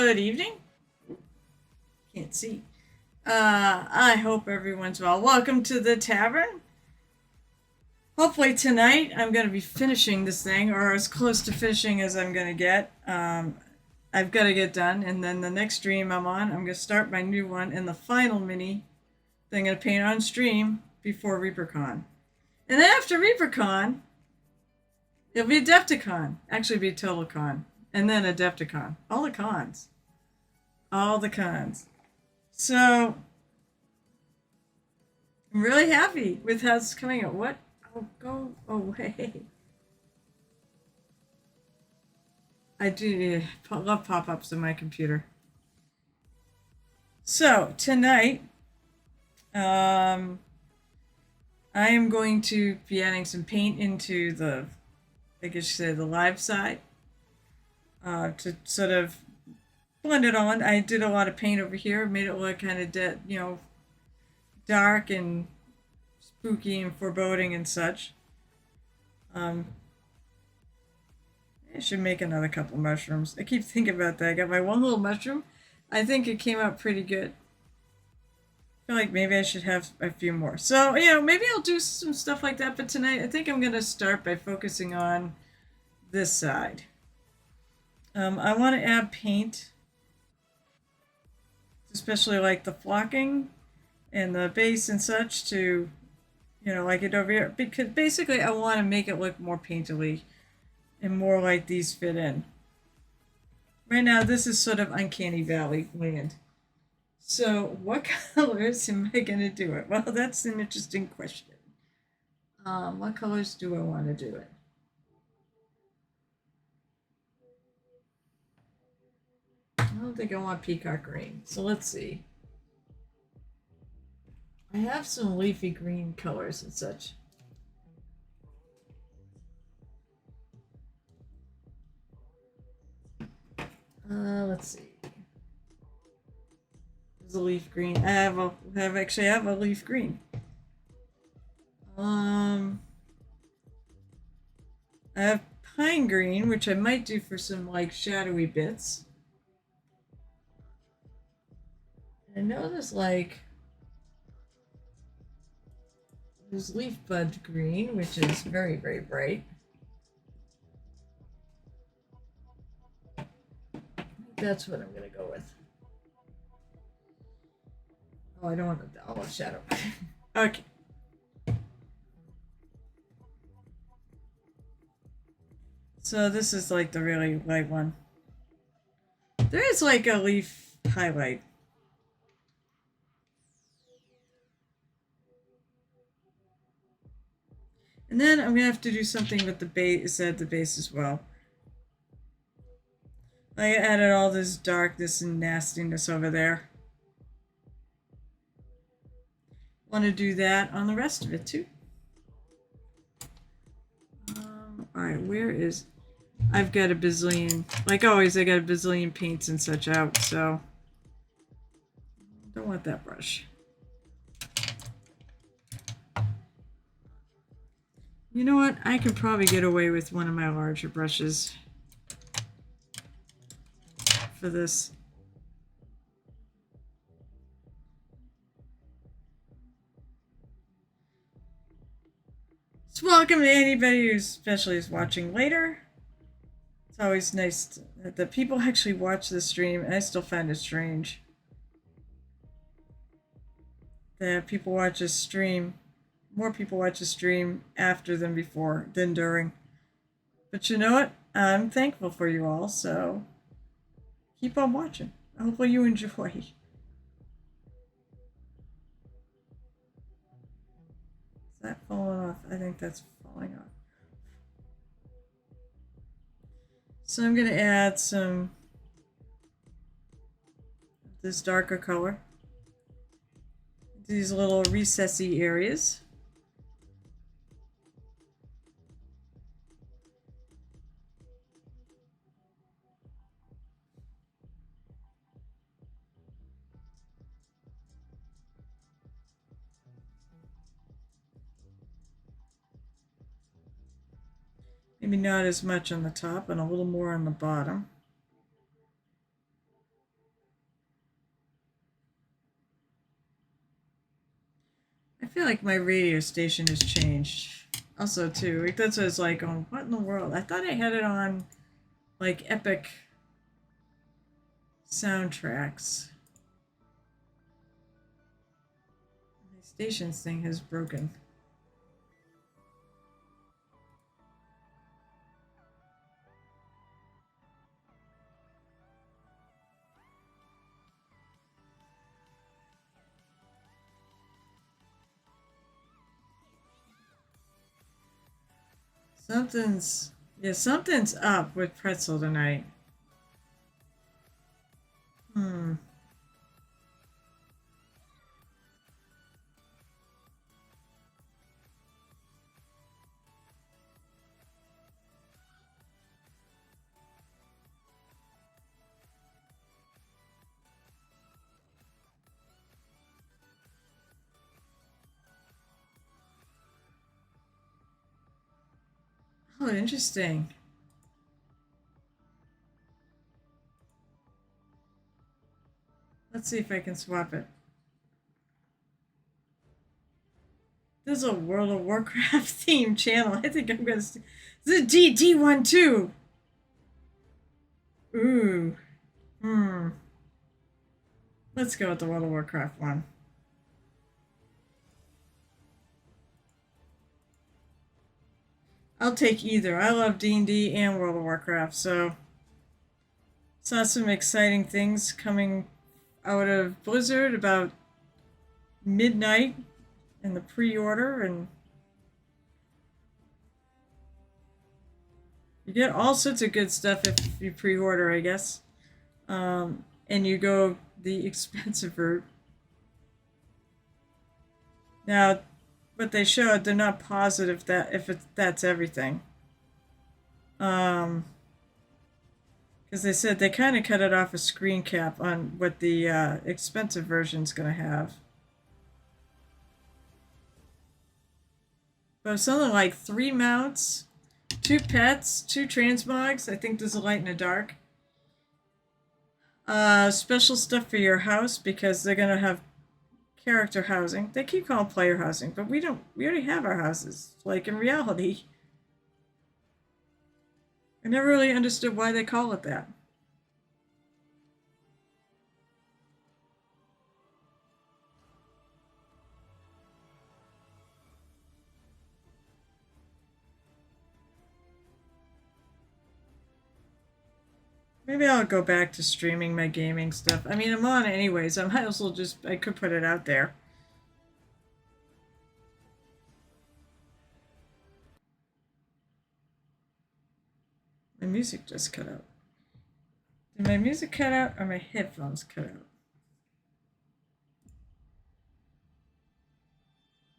Good evening. Can't see. I hope everyone's well. Welcome to the tavern. Hopefully tonight I'm going to be finishing this thing, or as close to finishing as I'm going to get. I've got to get done, and then the next stream I'm on, I'm going to start my new one, and the final mini that I'm going to paint on stream before ReaperCon. And then after ReaperCon, it'll be a Adepticon. Actually, it'll be a Total Con. And then a Adepticon. All the cons. All the cons. So, I'm really happy with how it's coming out. What? Oh, go away. I do love pop-ups on my computer. So, tonight, I am going to be adding some paint into the, I guess you say, the live side. To sort of blend it on. I did a lot of paint over here, made it look kind of dark and spooky and foreboding and such. I should make another couple mushrooms. I keep thinking about that. I got my one little mushroom. I think it came out pretty good. I feel like maybe I should have a few more. So, maybe I'll do some stuff like that. But tonight, I think I'm going to start by focusing on this side. I want to add paint, especially like the flocking and the base and such to, like it over here. Because basically I want to make it look more painterly and more like these fit in. Right now, this is sort of Uncanny Valley land. So what colors am I going to do it? Well, that's an interesting question. What colors do I want to do it? I don't think I want peacock green. So let's see. I have some leafy green colors and such. Let's see. There's a leaf green. I have a leaf green. I have pine green, which I might do for some like shadowy bits. I know there's leaf bud green, which is very, very bright. That's what I'm going to go with. Oh, I don't want the olive shadow. Okay. So this is like the really light one. There is like a leaf highlight. And then I'm going to have to do something with the base as well. I added all this darkness and nastiness over there. Want to do that on the rest of it too. Alright, where is... I've got a bazillion... Like always, I got a bazillion paints and such out, so... Don't want that brush. You know what? I could probably get away with one of my larger brushes for this. So welcome to anybody who especially is watching later. It's always nice that people actually watch the stream, and I still find it strange that people watch a stream. More people watch a stream after than before, than during. But you know what? I'm thankful for you all, so keep on watching. Hopefully you enjoy. Is that falling off? I think that's falling off. So I'm going to add some of this darker color. These little recessy areas. Maybe not as much on the top and a little more on the bottom. feel like my radio station has changed. Also, too, like, that's what it's like on what in the world? I thought I had it on like epic soundtracks. My stations thing has broken. Something's up with Pretzel tonight. Hmm. Oh, interesting. Let's see if I can swap it. This is a World of Warcraft themed channel. I think I'm gonna. This is D1 too. Ooh. Hmm. Let's go with the World of Warcraft one. I'll take either. I love D&D and World of Warcraft, so saw some exciting things coming out of Blizzard about midnight in the pre-order, and you get all sorts of good stuff if you pre-order, I guess. And you go the expensive route. Now, what they showed, they're not positive that if that's everything. Because they said they kind of cut it off a screen cap on what the expensive version's going to have. But something like 3 mounts, 2 pets, 2 transmogs. I think there's a light and a dark. Special stuff for your house because they're going to have character housing. They keep calling player housing, but we already have our houses. Like in reality, I never really understood why they call it that. Maybe I'll go back to streaming my gaming stuff. I mean, I'm on anyways. I might as well I could put it out there. My music just cut out. Did my music cut out or my headphones cut out?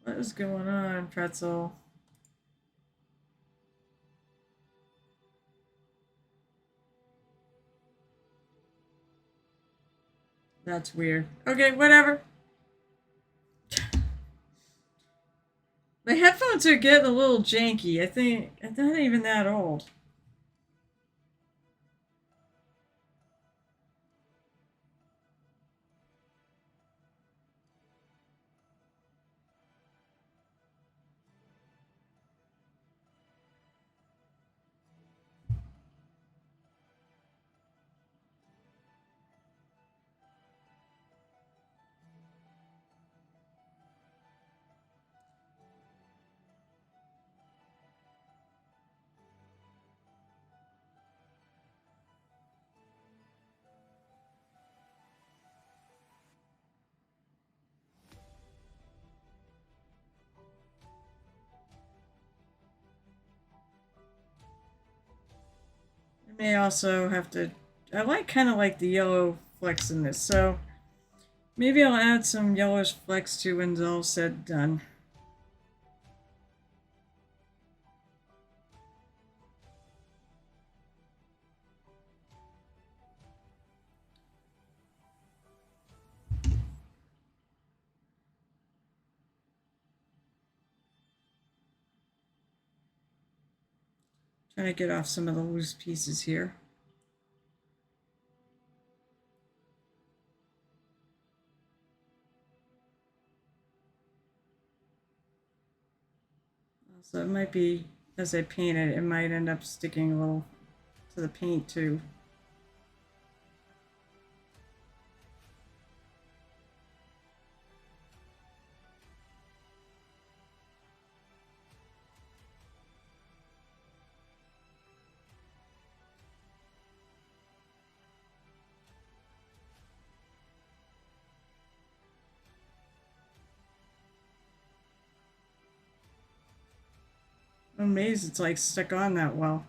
What is going on, Pretzel? That's weird. Okay, whatever. My headphones are getting a little janky. I think they're not even that old. I may also have to. I kind of like the yellow flecks in this, so maybe I'll add some yellowish flecks to when it's all said and done. Trying to get off some of the loose pieces here. So it might be, as I paint it, it might end up sticking a little to the paint too. I'm amazed it's like stuck on that well.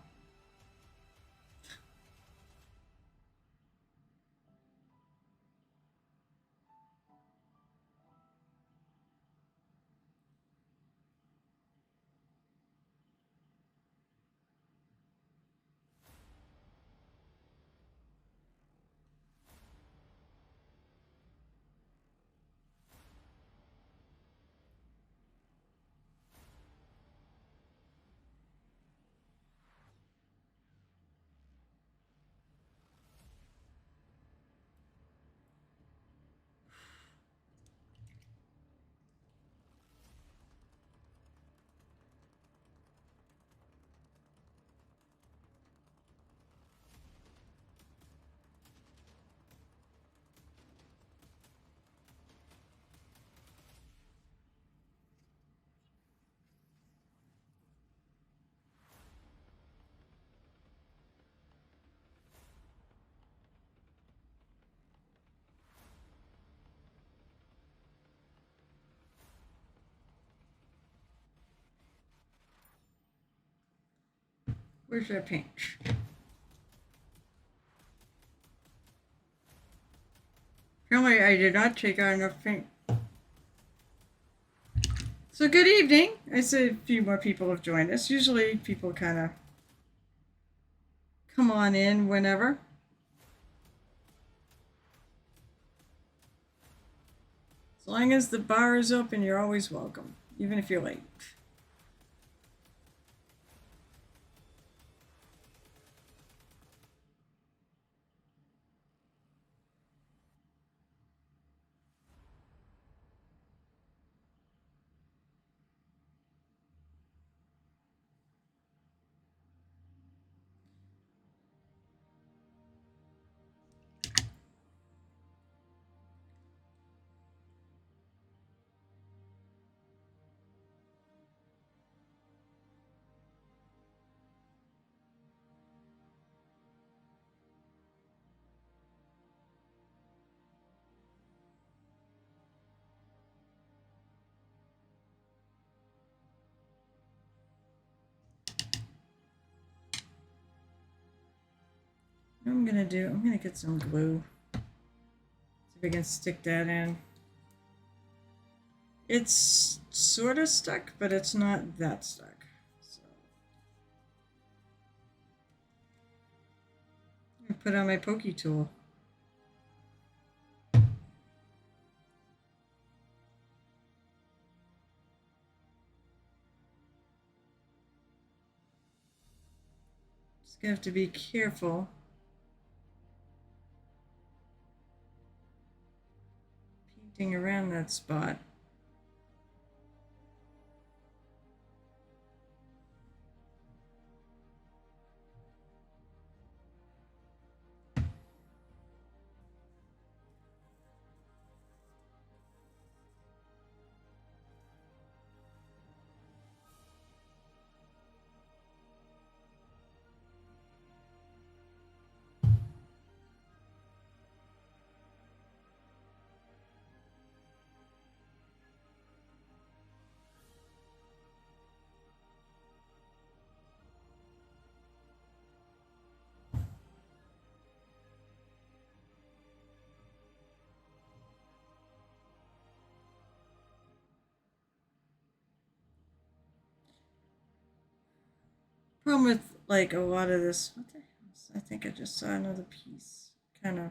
Where's that paint? Apparently I did not take out enough paint. So good evening. I said a few more people have joined us. Usually people kind of come on in whenever. As long as the bar is open, you're always welcome, even if you're late. What I'm gonna get some glue. See if I can stick that in. It's sort of stuck, but it's not that stuck. So I'm gonna put on my pokey tool. Just gonna have to be careful. Painting around that spot. Problem with like a lot of this, what the hell? I think I just saw another piece. Kind of.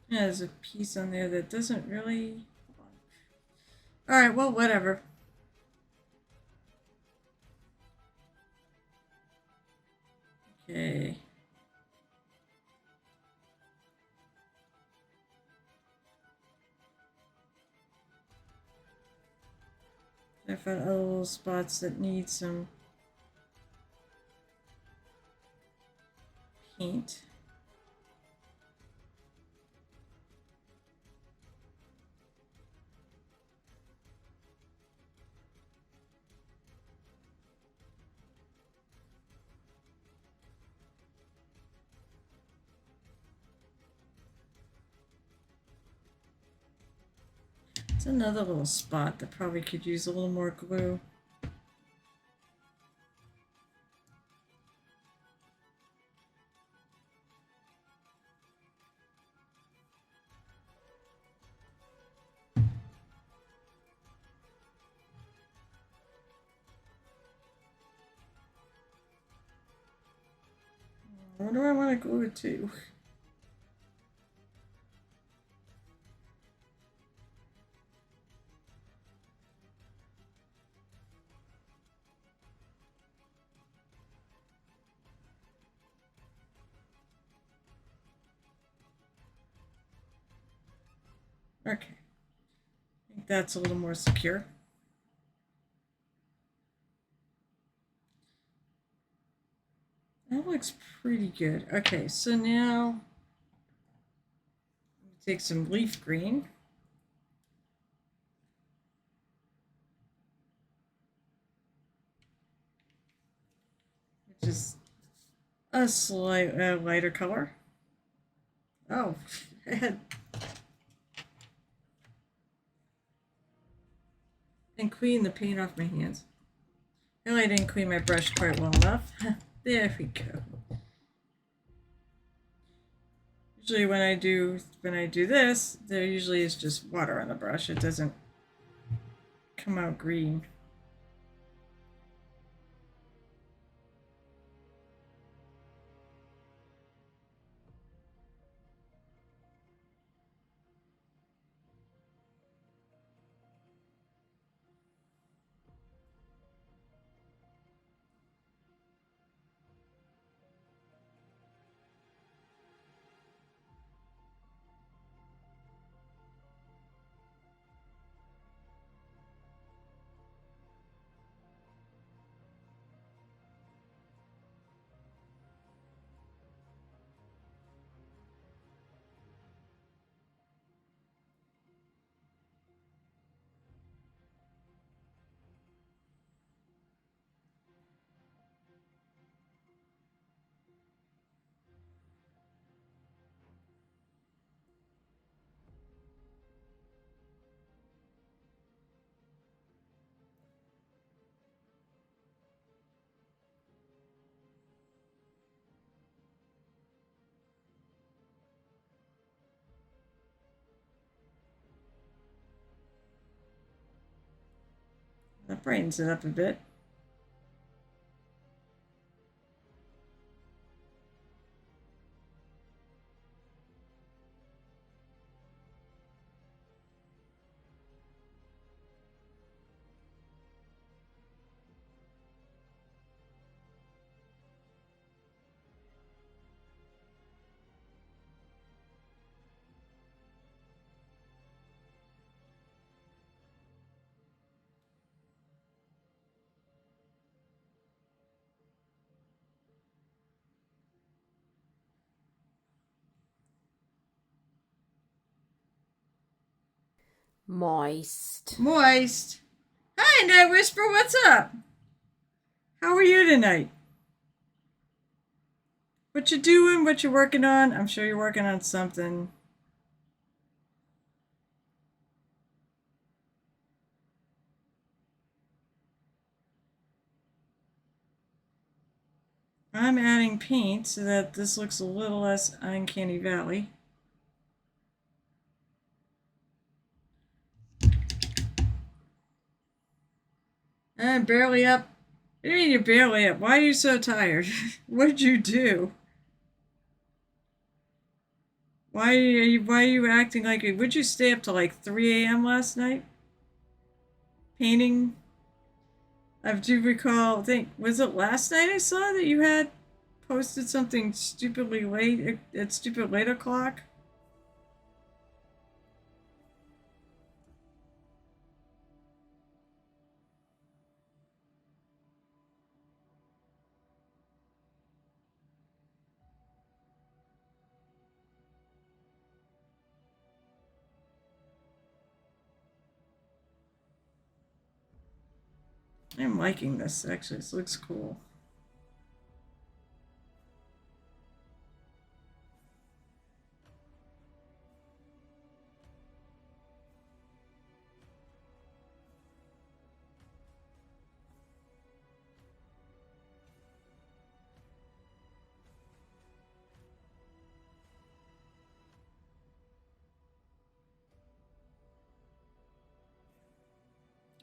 Yeah, there's a piece on there that doesn't really. Hold on. Alright, well, whatever. Okay. I found other little spots that need some paint. It's another little spot that probably could use a little more glue. Where do I want to glue it to? Okay. I think that's a little more secure. That looks pretty good. Okay, so now take some leaf green. Which is a slight lighter color. Oh, and clean the paint off my hands. Well, I didn't clean my brush quite well enough. There we go. Usually when I do this, there usually is just water on the brush. It doesn't come out green. That brightens it up a bit. Moist. Moist. Hi, Night Whisper, what's up? How are you tonight? What you doing? What you working on? I'm sure you're working on something. I'm adding paint so that this looks a little less Uncanny Valley. I'm barely up. What do you mean you're barely up? Why are you so tired? What'd you do? Why are you acting like it? Would you stay up till like 3 a.m. last night? painting. I do recall, I think, was it last night I saw that you had posted something stupidly late at stupid late o'clock? I'm liking this, actually. This looks cool.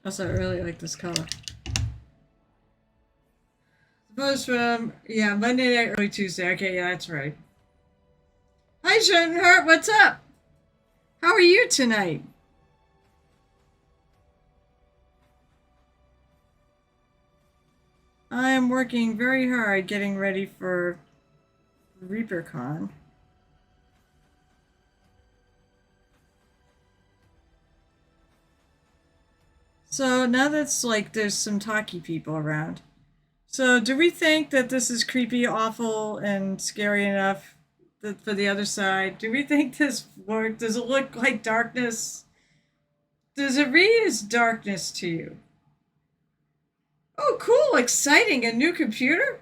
Also, I really like this color. Suppose from, yeah, Monday night, early Tuesday. Okay, yeah, that's right. Hi, Schoenhart, what's up? How are you tonight? I am working very hard getting ready for ReaperCon. So now that's like there's some talky people around. So do we think that this is creepy, awful, and scary enough for the other side? Do we think this works? Does it look like darkness? Does it read as darkness to you? Oh, cool, exciting, a new computer?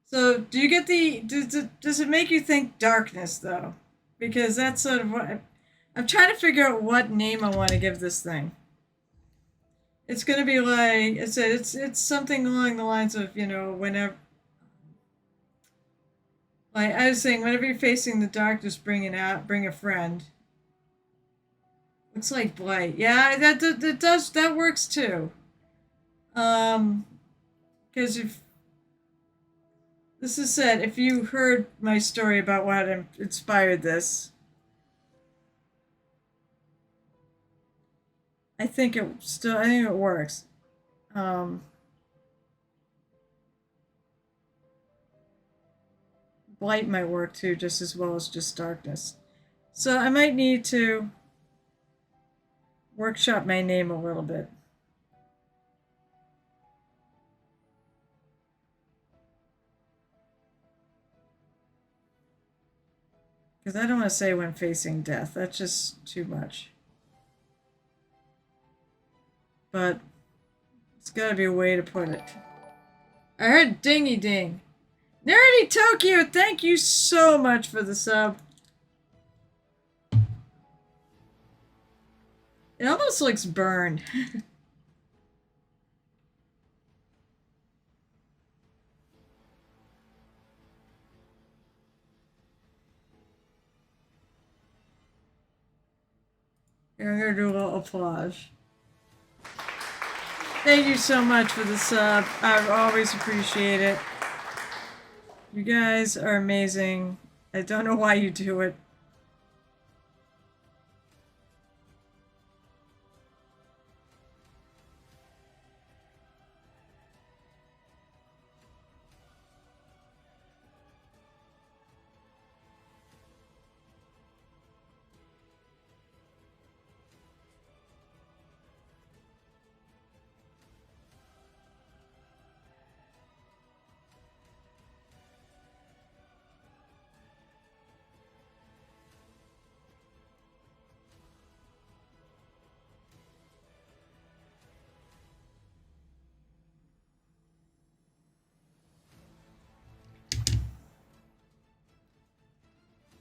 So do you get does it make you think darkness though? Because that's sort of what I'm trying to figure out what name I want to give this thing. It's gonna be like I said, it's something along the lines of, whenever, like I was saying, whenever you're facing the darkness, bring a friend. Looks like blight. Yeah, that works too. Because if this is said, if you heard my story about what inspired this, I think it works. Blight might work too, just as well as just darkness. So I might need to workshop my name a little bit. Because I don't want to say when facing death. That's just too much. But it's got to be a way to put it. I heard dingy ding. Nerdy Tokyo, thank you so much for the sub. It almost looks burned. Here, I'm going to do a little applause. Thank you so much for the sub. I always appreciate it. You guys are amazing. I don't know why you do it.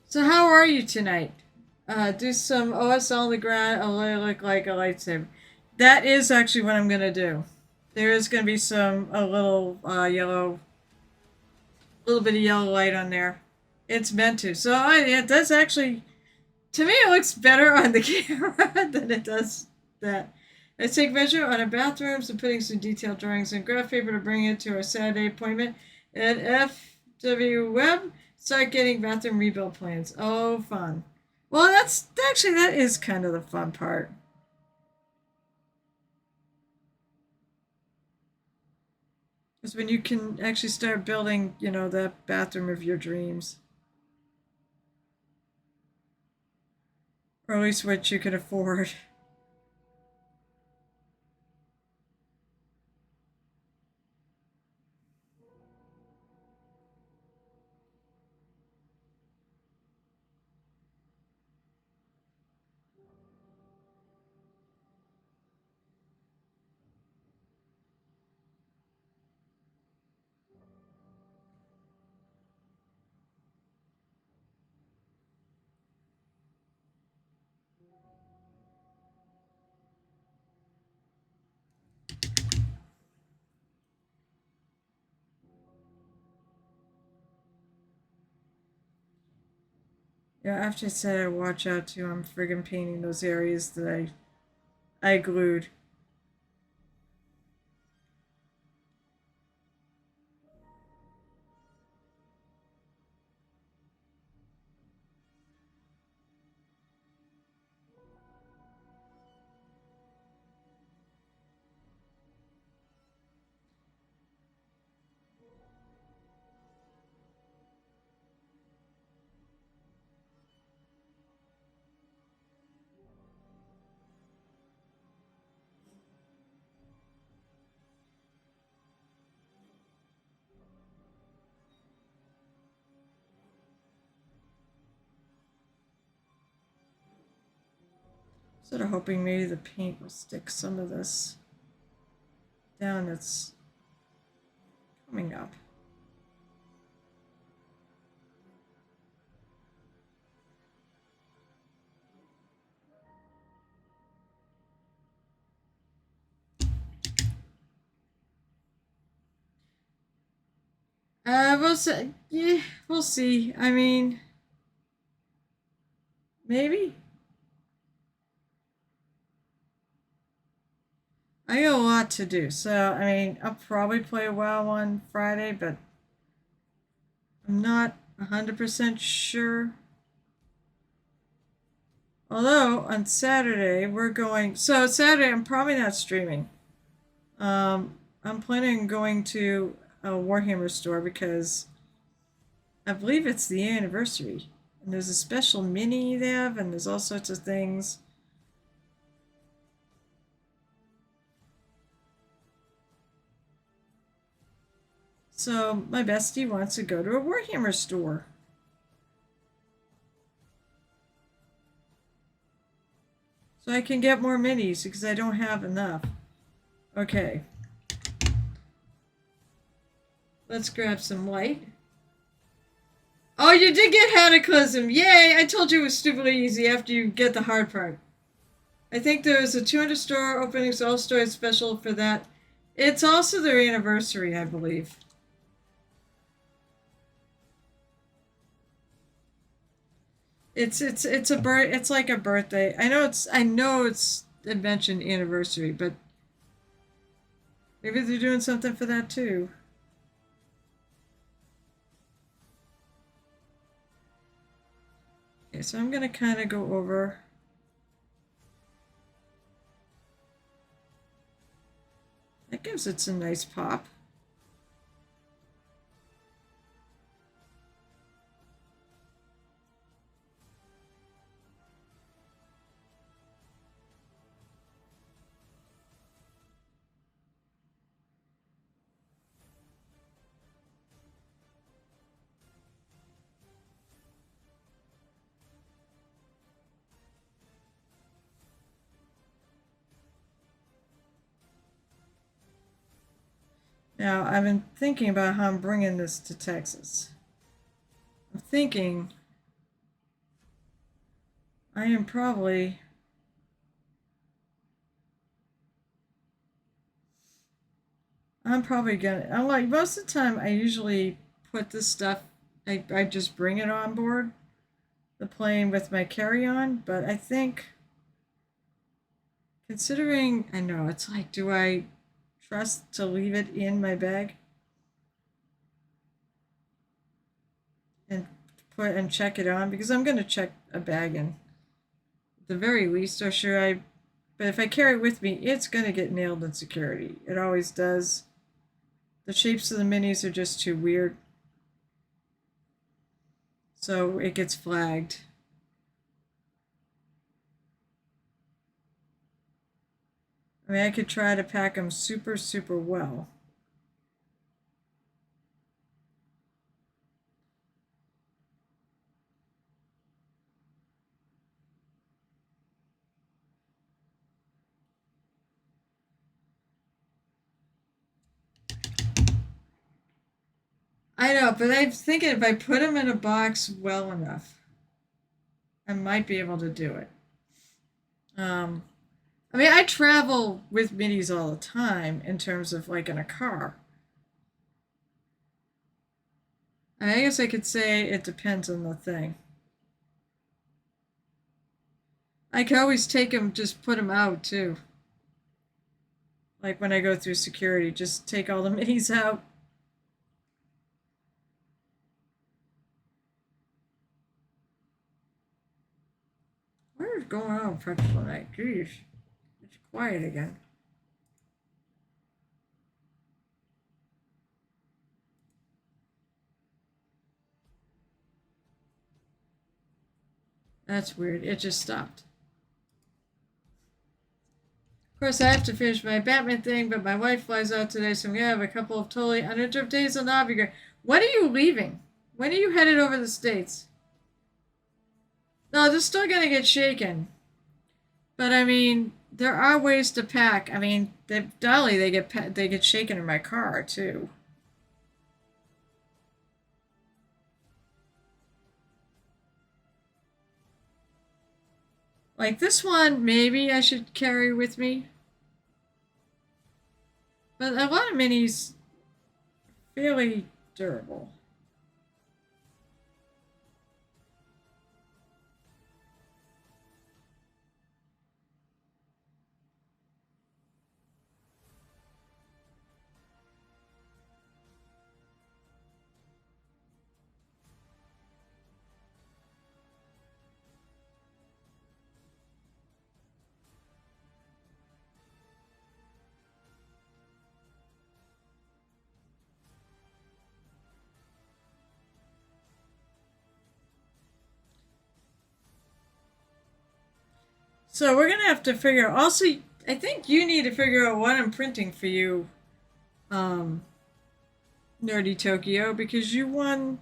So how are you tonight? Do some OS on the ground. I'll look like a lightsaber. That is actually what I'm gonna do. There is gonna be a little yellow, little bit of yellow light on there. It's meant to. So it does actually. To me, it looks better on the camera than it does that. I take measure on our bathrooms and putting some detailed drawings in graph paper to bring it to our Saturday appointment at FWWeb. Start getting bathroom rebuild plans. Oh, fun. Well, that is kind of the fun part. Because when you can actually start building, that bathroom of your dreams. Or at least what you can afford. Yeah, after I said I watch out too, I'm friggin' painting those areas that I glued. Sort of hoping maybe the paint will stick some of this down that's coming up. We'll see. Yeah, we'll see. I mean, maybe. I got a lot to do, so I mean, I'll probably play a WoW on Friday, but I'm not 100% sure. Although on Saturday we're going. So Saturday I'm probably not streaming. I'm planning on going to a Warhammer store because I believe it's the anniversary, and there's a special mini they have, and there's all sorts of things. So my bestie wants to go to a Warhammer store. So I can get more minis because I don't have enough. Okay. Let's grab some light. Oh, you did get Cataclysm! Yay! I told you it was stupidly easy after you get the hard part. I think there's a 200 store openings all stores special for that. It's also their anniversary, I believe. It's like a birthday. I know it's a mentioned anniversary, but maybe they're doing something for that too. Okay, so I'm gonna kind of go over. That gives it some nice pop. Now, I've been thinking about how I'm bringing this to Texas. I'm thinking I am probably gonna. I'm like most of the time. I usually put this stuff. I just bring it on board the plane with my carry-on. But I think, considering, I know it's like, do I trust to leave it in my bag and check it on, because I'm gonna check a bag in at the very least, or should I? But if I carry it with me, it's gonna get nailed in security. It always does. The shapes of the minis are just too weird. So it gets flagged. I mean, I could try to pack them super, super well. I know, but I'm thinking if I put them in a box well enough, I might be able to do it. Um, I mean, I travel with minis all the time in terms of like in a car. I guess I could say it depends on the thing. I could always take them, just put them out too. Like when I go through security, just take all the minis out. What is going on with Practical Night? Jeez, it's quiet again. That's weird. It just stopped. Of course, I have to finish my Batman thing, but my wife flies out today, so I'm gonna have a couple of totally uninterrupted days on Navigator. When are you leaving? When are you headed over the States? No, they're still gonna get shaken. But I mean, there are ways to pack. I mean, they get shaken in my car too. Like this one, maybe I should carry with me. But a lot of minis fairly durable. So we're gonna have to figure. Also, I think you need to figure out what I'm printing for you, um, Nerdy Tokyo, because you won.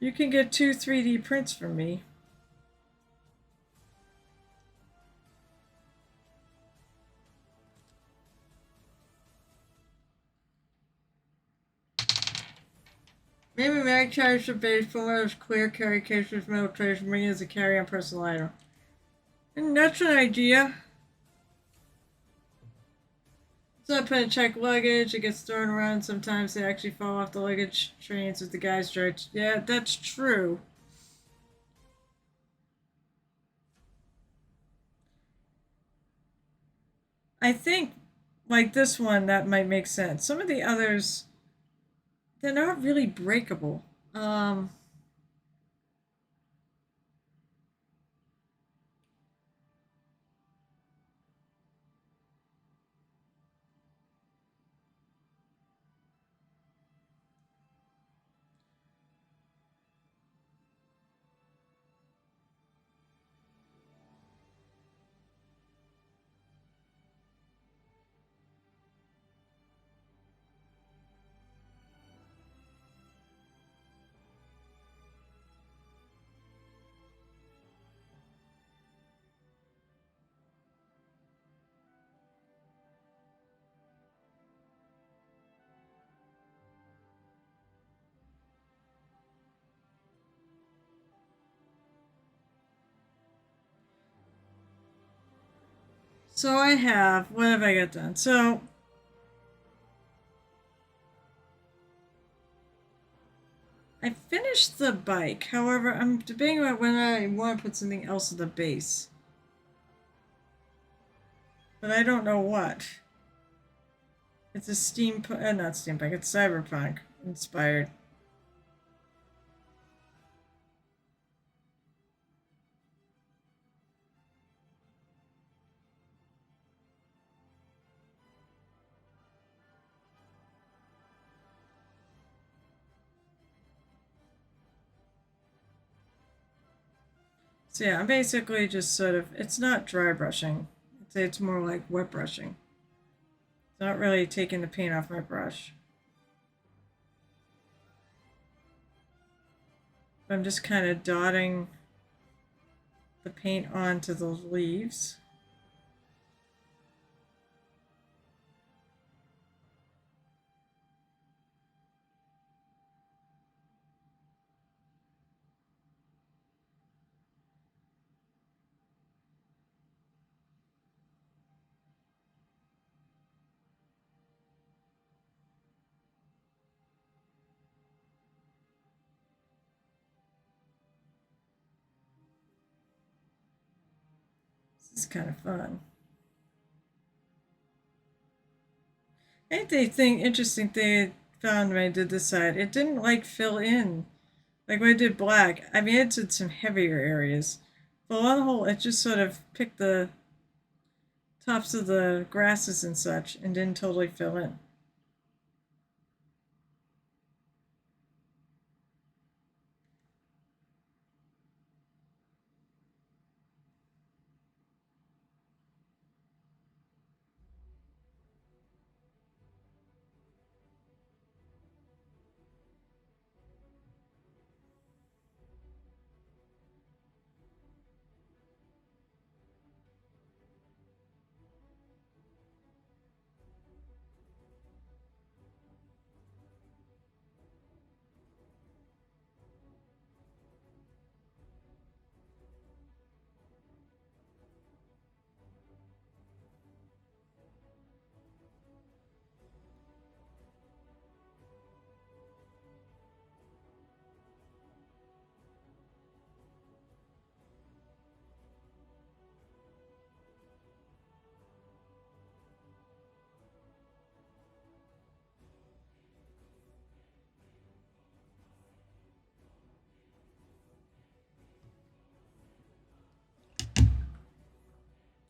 You can get 2 3D prints from me. Maybe mag carriers are based formulas, clear carry cases, metal trays, bring as a carry on personal item. And that's an idea. So I put in check luggage, it gets thrown around. Sometimes they actually fall off the luggage trains with the guys drive. Yeah, that's true. I think, like this one, that might make sense. Some of the others, they're not really breakable. So I have, what have I got done? So I finished the bike. However, I'm debating about when I want to put something else at the base. But I don't know what. It's a not steampunk, it's cyberpunk inspired. So yeah, I'm basically just sort of, it's not dry brushing. I'd say it's more like wet brushing. It's not really taking the paint off my brush. I'm just kind of dotting the paint onto the leaves. This is kind of fun. I think the interesting thing I found when I did this side, it didn't like fill in. Like when I did black, I mean, it did some heavier areas. But on the whole, it just sort of picked the tops of the grasses and such and didn't totally fill in.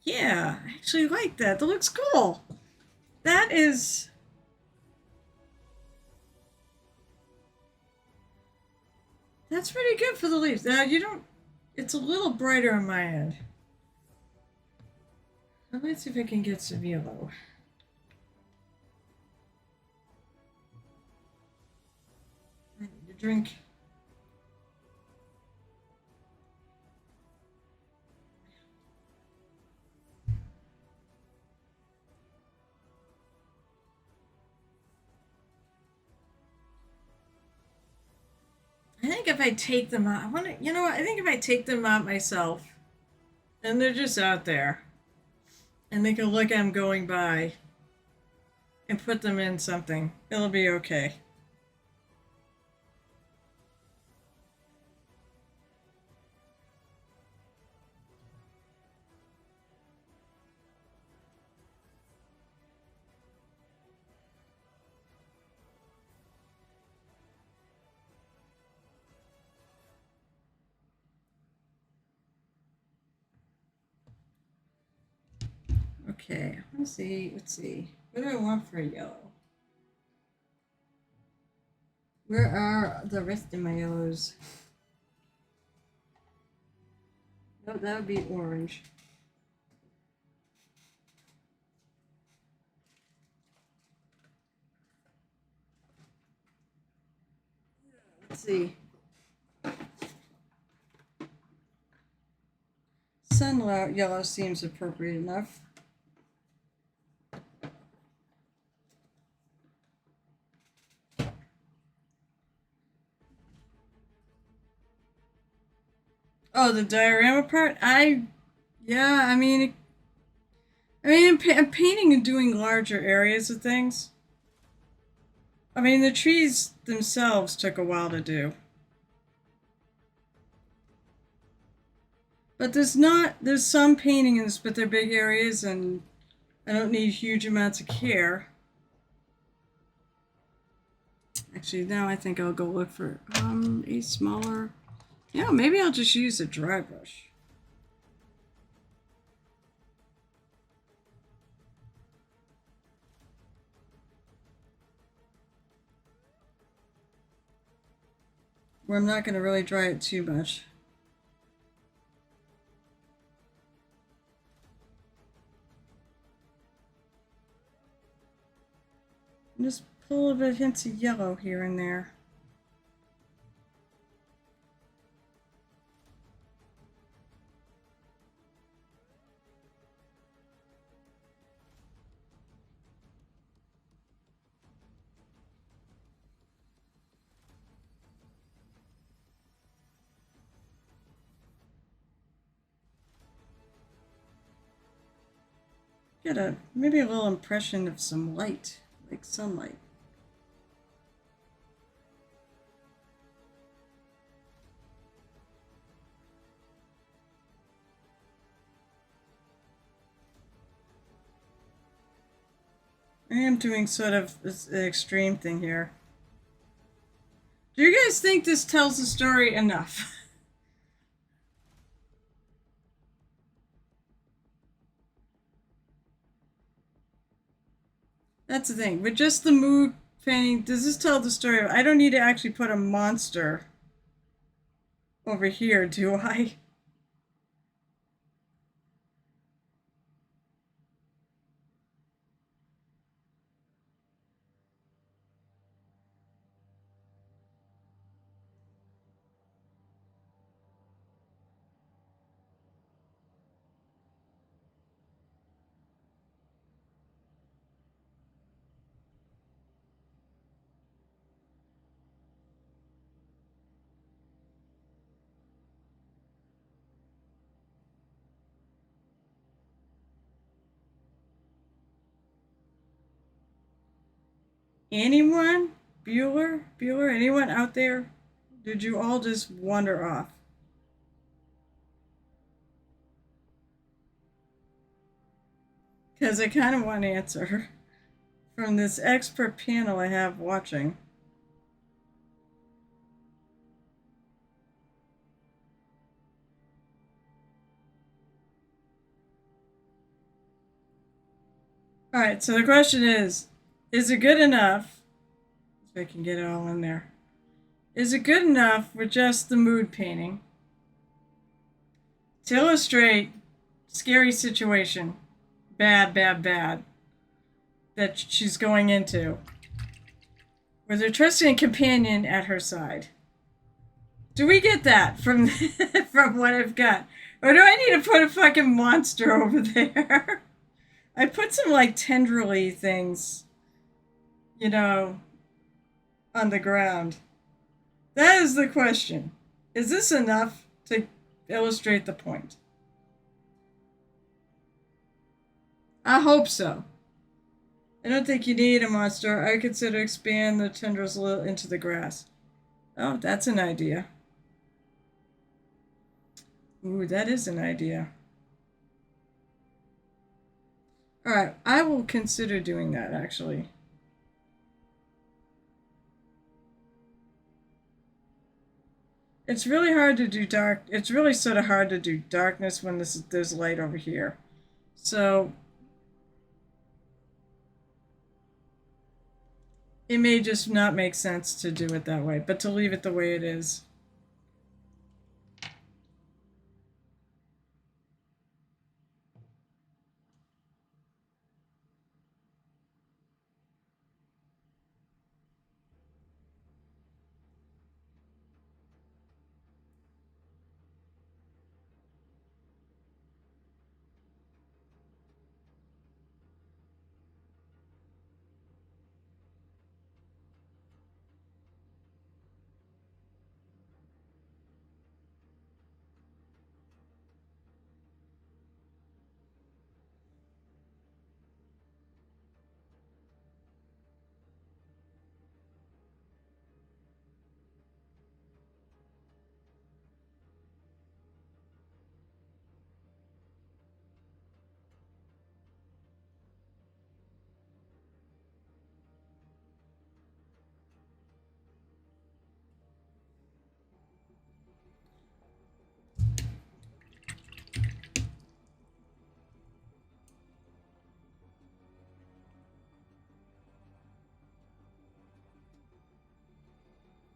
Yeah, I actually like that. That looks cool. That is. That's pretty good for the leaves. Now, you don't. It's a little brighter on my end. Let's see if I can get some yellow. I need a drink. I think if I take them out, I want to, you know what? I think if I take them out myself and they're just out there and they can look at them going by and put them in something, it'll be okay. Okay, let's see. Let's see. What do I want for yellow? Where are the rest of my yellows? No, that would be orange. Let's see. Sun yellow seems appropriate enough. Oh, the diorama part? Yeah, I'm painting and doing larger areas of things. I mean, the trees themselves took a while to do. But there's some painting in this, but they're big areas and I don't need huge amounts of care. Actually, now I think I'll go look for a smaller. Yeah, maybe I'll just use a dry brush. Where I'm not going to really dry it too much. Put a little bit of hints of yellow here and there. Get maybe a little impression of some light, like sunlight. I am doing sort of an extreme thing here. Do you guys think this tells the story enough? That's the thing. With just the mood painting, does this tell the story? I don't need to actually put a monster over here, do I? Anyone? Bueller? Bueller? Anyone out there? Did you all just wander off? Because I kind of want an answer from this expert panel I have watching. Alright, so the question is it good enough? If I can get it all in there. Is it good enough with just the mood painting to illustrate scary situation, bad, that she's going into, with her trusting companion at her side? Do we get that from from what I've got? Or do I need to put a fucking monster over there? I put some like tendrily things, you know, on the ground. That is the question. Is this enough to illustrate the point? I hope so. I don't think you need a monster. I consider expand the tendrils a little into the grass. Oh, that's an idea. Ooh, that is an idea. Alright, I will consider doing that, actually. It's really hard to do dark. It's really sort of hard to do darkness when there's light over here. So it may just not make sense to do it that way, but to leave it the way it is.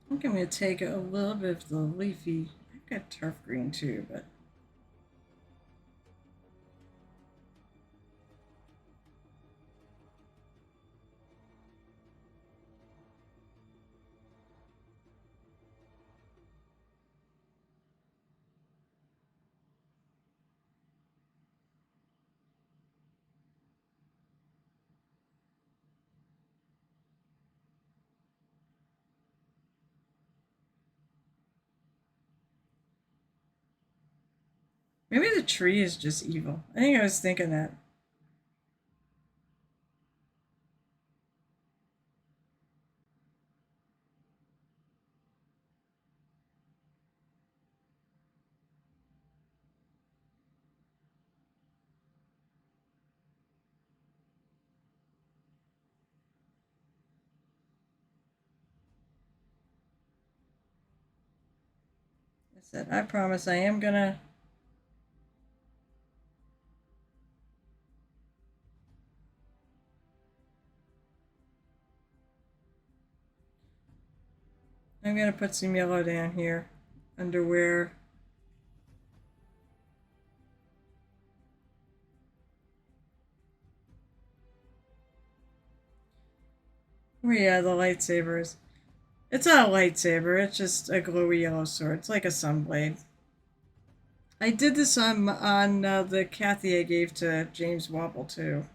I think I'm going to take a little bit of the leafy. I've got turf green too, but Maybe the tree is just evil. I think I was thinking that. I said, I promise I am gonna. I'm gonna put some yellow down here. Underwear. Oh yeah, the lightsabers. It's not a lightsaber, it's just a glowy yellow sword. It's like a sunblade. I did this on the Cathy I gave to James Wobble too.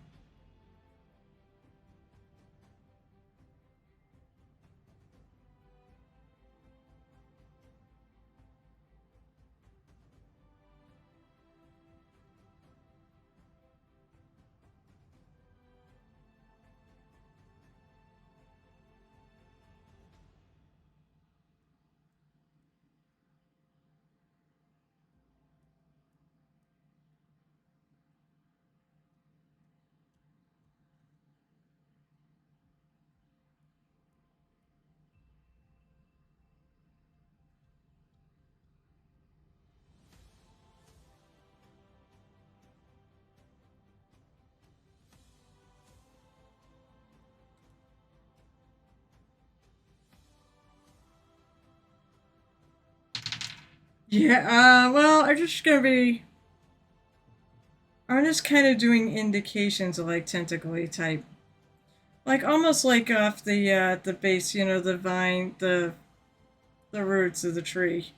Yeah, well, I'm just kind of doing indications of like tentacly type. Like almost like off the base, the vine, the roots of the tree.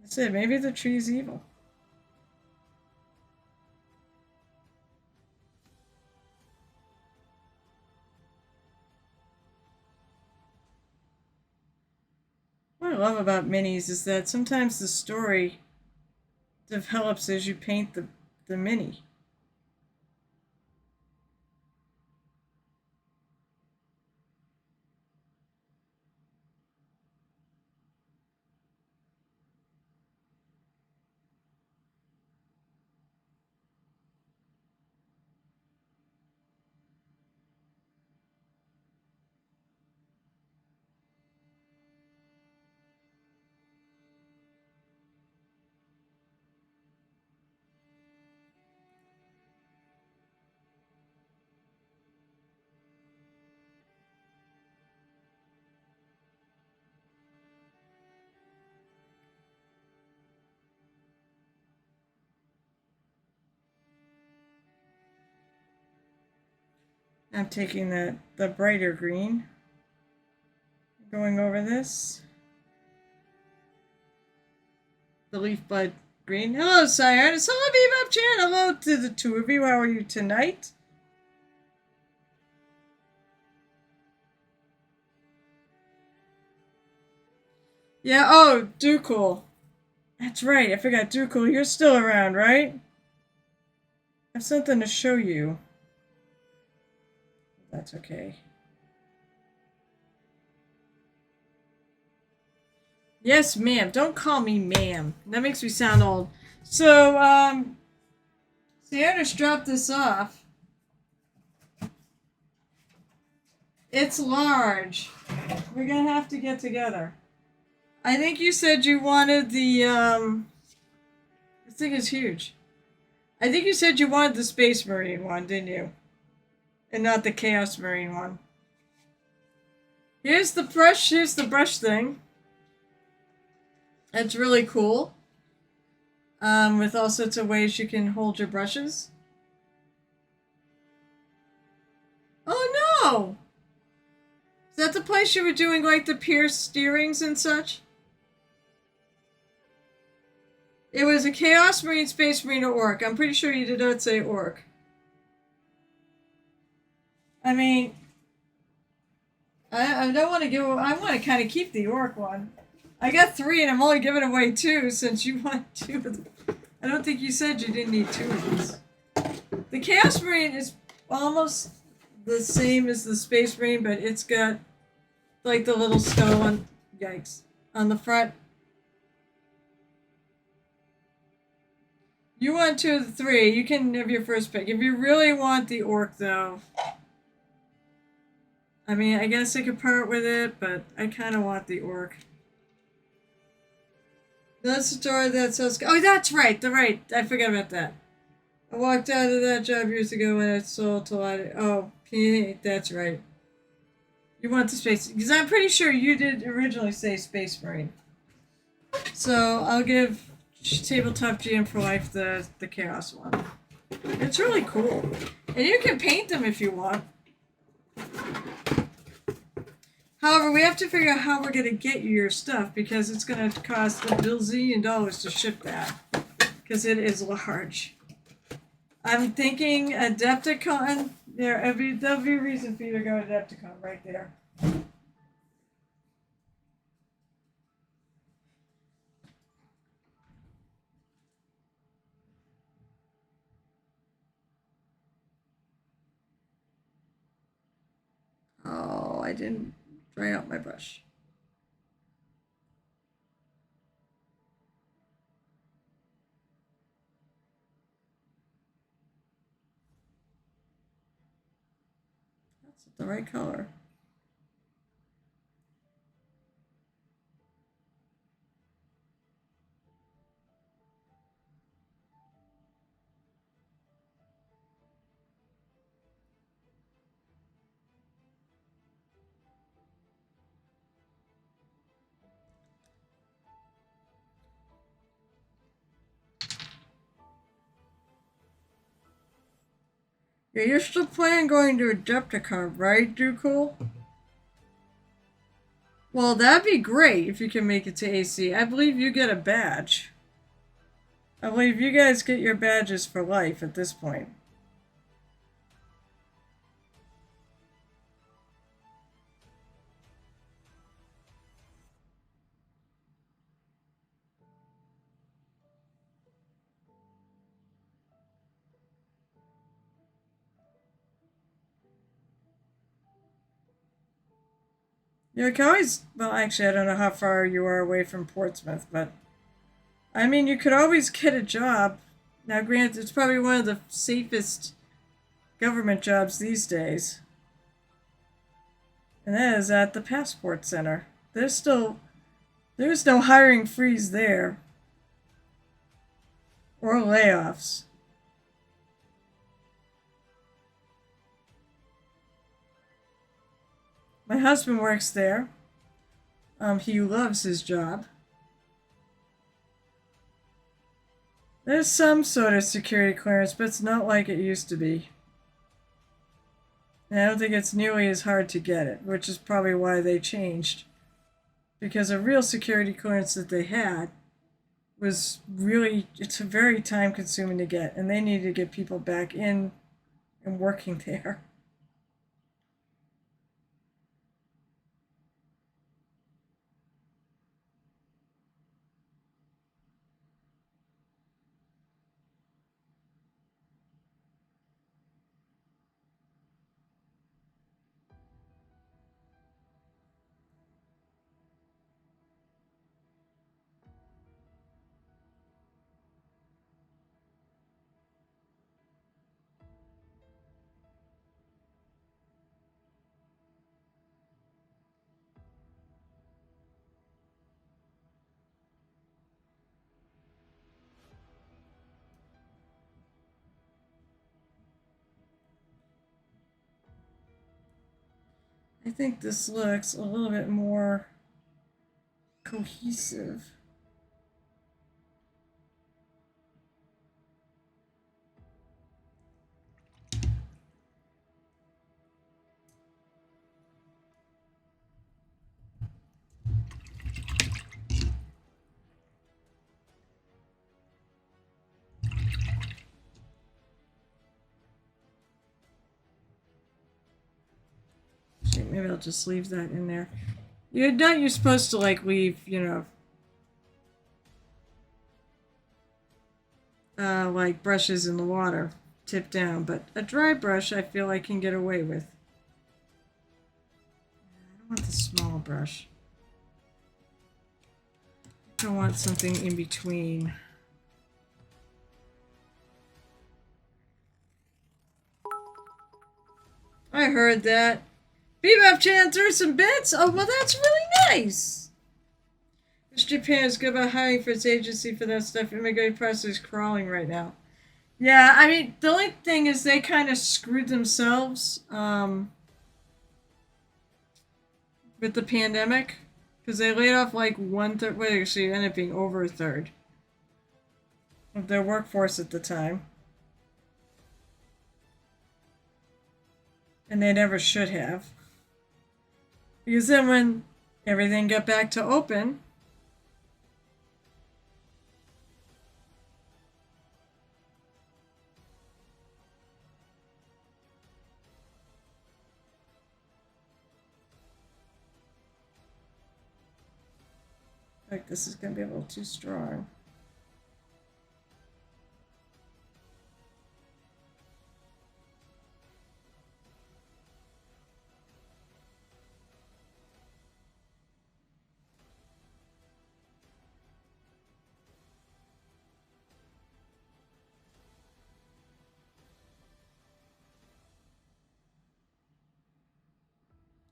That's it. Maybe the tree's evil. What I love about minis is that sometimes the story develops as you paint the mini. I'm taking the brighter green, going over this. The leaf bud green. Hello, Sire. It's hello, Bebop Chan. Hello to the two of you. How are you tonight? Yeah, oh, Dookull. That's right, I forgot Dookull. You're still around, right? I have something to show you. That's okay. Yes, ma'am. Don't call me ma'am. That makes me sound old. So, see, I just dropped this off. It's large. We're gonna have to get together. I think you said you wanted this thing is huge. I think you said you wanted the Space Marine one, didn't you? And not the Chaos Marine one. Here's the brush thing. It's really cool. With all sorts of ways you can hold your brushes. Oh no! Is that the place you were doing like the pierced steerings and such? It was a Chaos Marine, Space Marine, or Orc. I'm pretty sure you did not say Orc. I mean, I don't want to give. I want to kind of keep the Orc one. I got 3 and I'm only giving away 2 since you want 2 of them. I don't think you said you didn't need 2 of these. The Chaos Marine is almost the same as the Space Marine, but it's got like the little skull on, yikes, on the front. You want 2 of the 3, you can have your first pick. If you really want the Orc, though, I mean, I guess I could part with it, but I kind of want the Orc. That's the story that says, oh, that's right, I forgot about that. I walked out of that job years ago when I sold to a lot of, oh, that's right. You want the Space, because I'm pretty sure you did originally say Space Marine. So I'll give Tabletop GM for Life the Chaos one. It's really cool. And you can paint them if you want. However, we have to figure out how we're going to get you your stuff because it's going to cost $1 billion to ship that because it is large. I'm thinking Adepticon. There'll be a reason for you to go to Adepticon right there. Oh, I didn't dry out my brush. That's the right color. Yeah, you're still planning going to Adepticon, right, Ducal? Well, that'd be great if you can make it to AC. I believe you get a badge. I believe you guys get your badges for life at this point. You can always, well, actually, I don't know how far you are away from Portsmouth, but I mean, you could always get a job. Now, granted, it's probably one of the safest government jobs these days. And that is at the Passport Center. There's no hiring freeze there. Or layoffs. My husband works there. He loves his job. There's some sort of security clearance, but it's not like it used to be. And I don't think it's nearly as hard to get it, which is probably why they changed. Because a real security clearance that they had was really, it's very time consuming to get, and they needed to get people back in and working there. I think this looks a little bit more cohesive. Maybe I'll just leave that in there. You're supposed to like leave, like brushes in the water, tip down. But a dry brush, I feel I can get away with. I don't want the small brush. I want something in between. I heard that. Bebop Chan threw some bits? Oh, well, that's really nice. Japan is good about hiring for its agency for that stuff. Immigrant process is crawling right now. Yeah, I mean, the only thing is they kind of screwed themselves with the pandemic because they laid off like 1/3. Well, actually, it ended up being over a third of their workforce at the time. And they never should have. Because then when everything got back to open, like this is going to be a little too strong.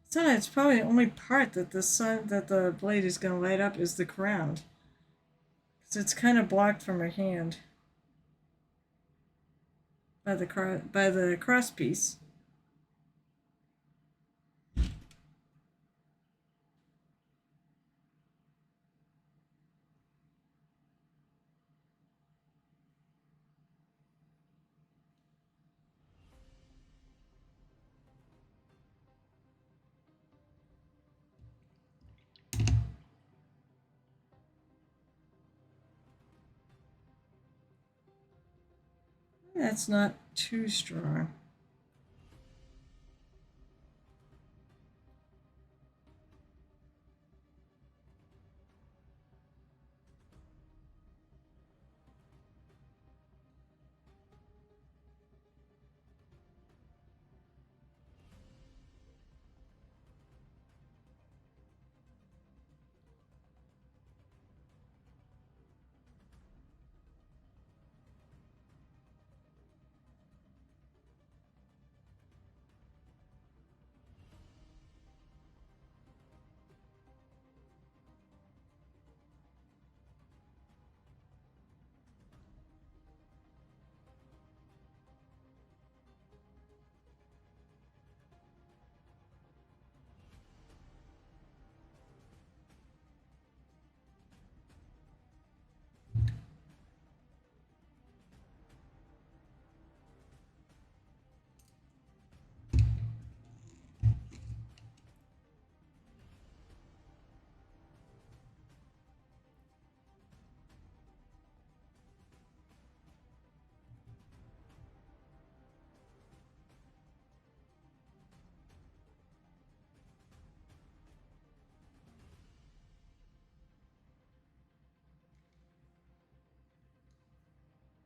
So it's probably the only part that the blade is going to light up is the crown. Because it's kind of blocked from her hand by the cross piece. That's not too strong.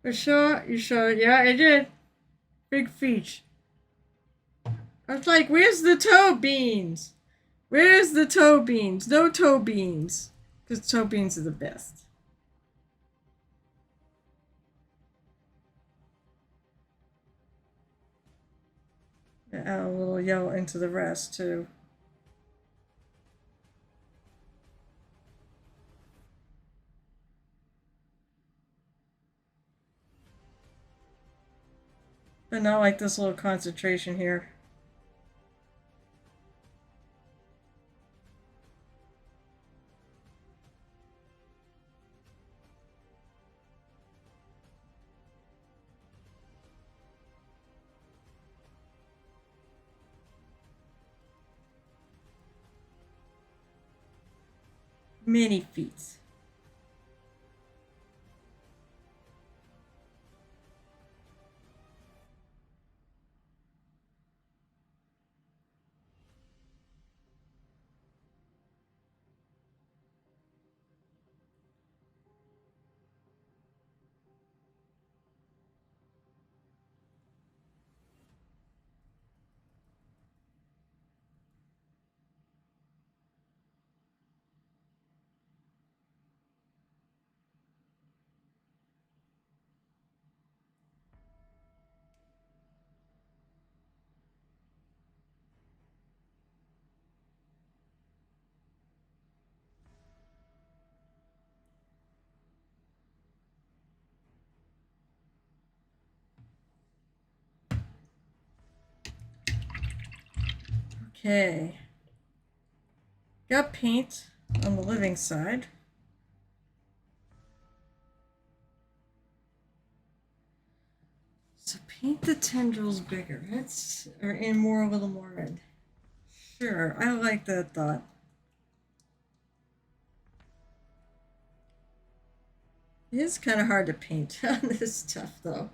For sure, you sure? Yeah, I did. Big feat. I was like, where's the toe beans? Where's the toe beans? No toe beans. Because toe beans are the best. Add a little yellow into the rest, too. But not like this little concentration here. Many feet. Okay. Got paint on the living side. So paint the tendrils bigger. Or in more, a little more red. Sure, I like that thought. It is kind of hard to paint on this stuff, though.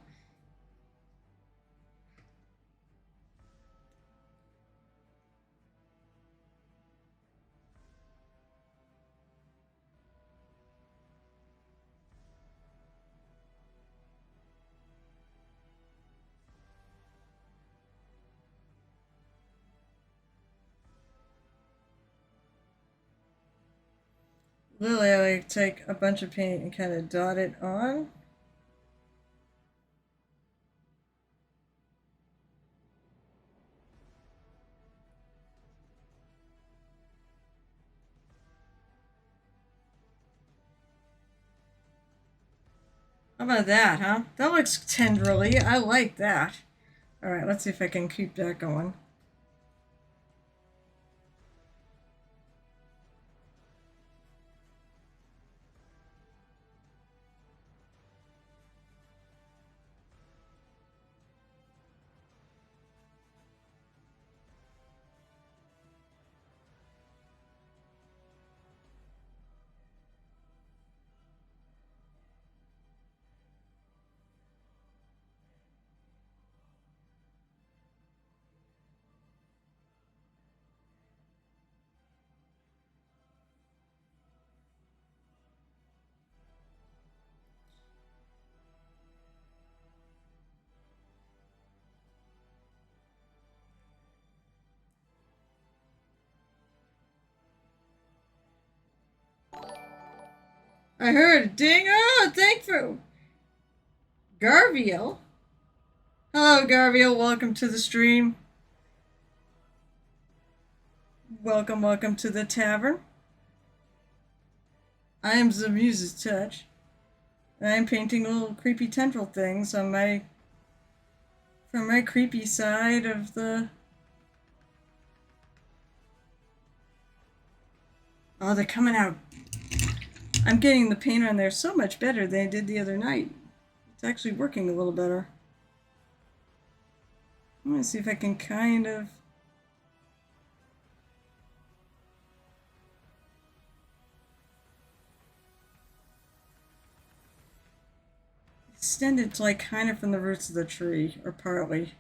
Lily, I like take a bunch of paint and kind of dot it on. How about that, huh? That looks tendrily. I like that. All right, let's see if I can keep that going. I heard a ding. Oh, thank you, Garviel. Hello, Garviel. Welcome to the stream. Welcome to the tavern. I am the Muse's Touch. I'm painting little creepy tendril things on from my creepy side of the. Oh, they're coming out. I'm getting the paint on there so much better than I did the other night. It's actually working a little better. I'm gonna see if I can kind of. Extend it to like kind of from the roots of the tree, or partly.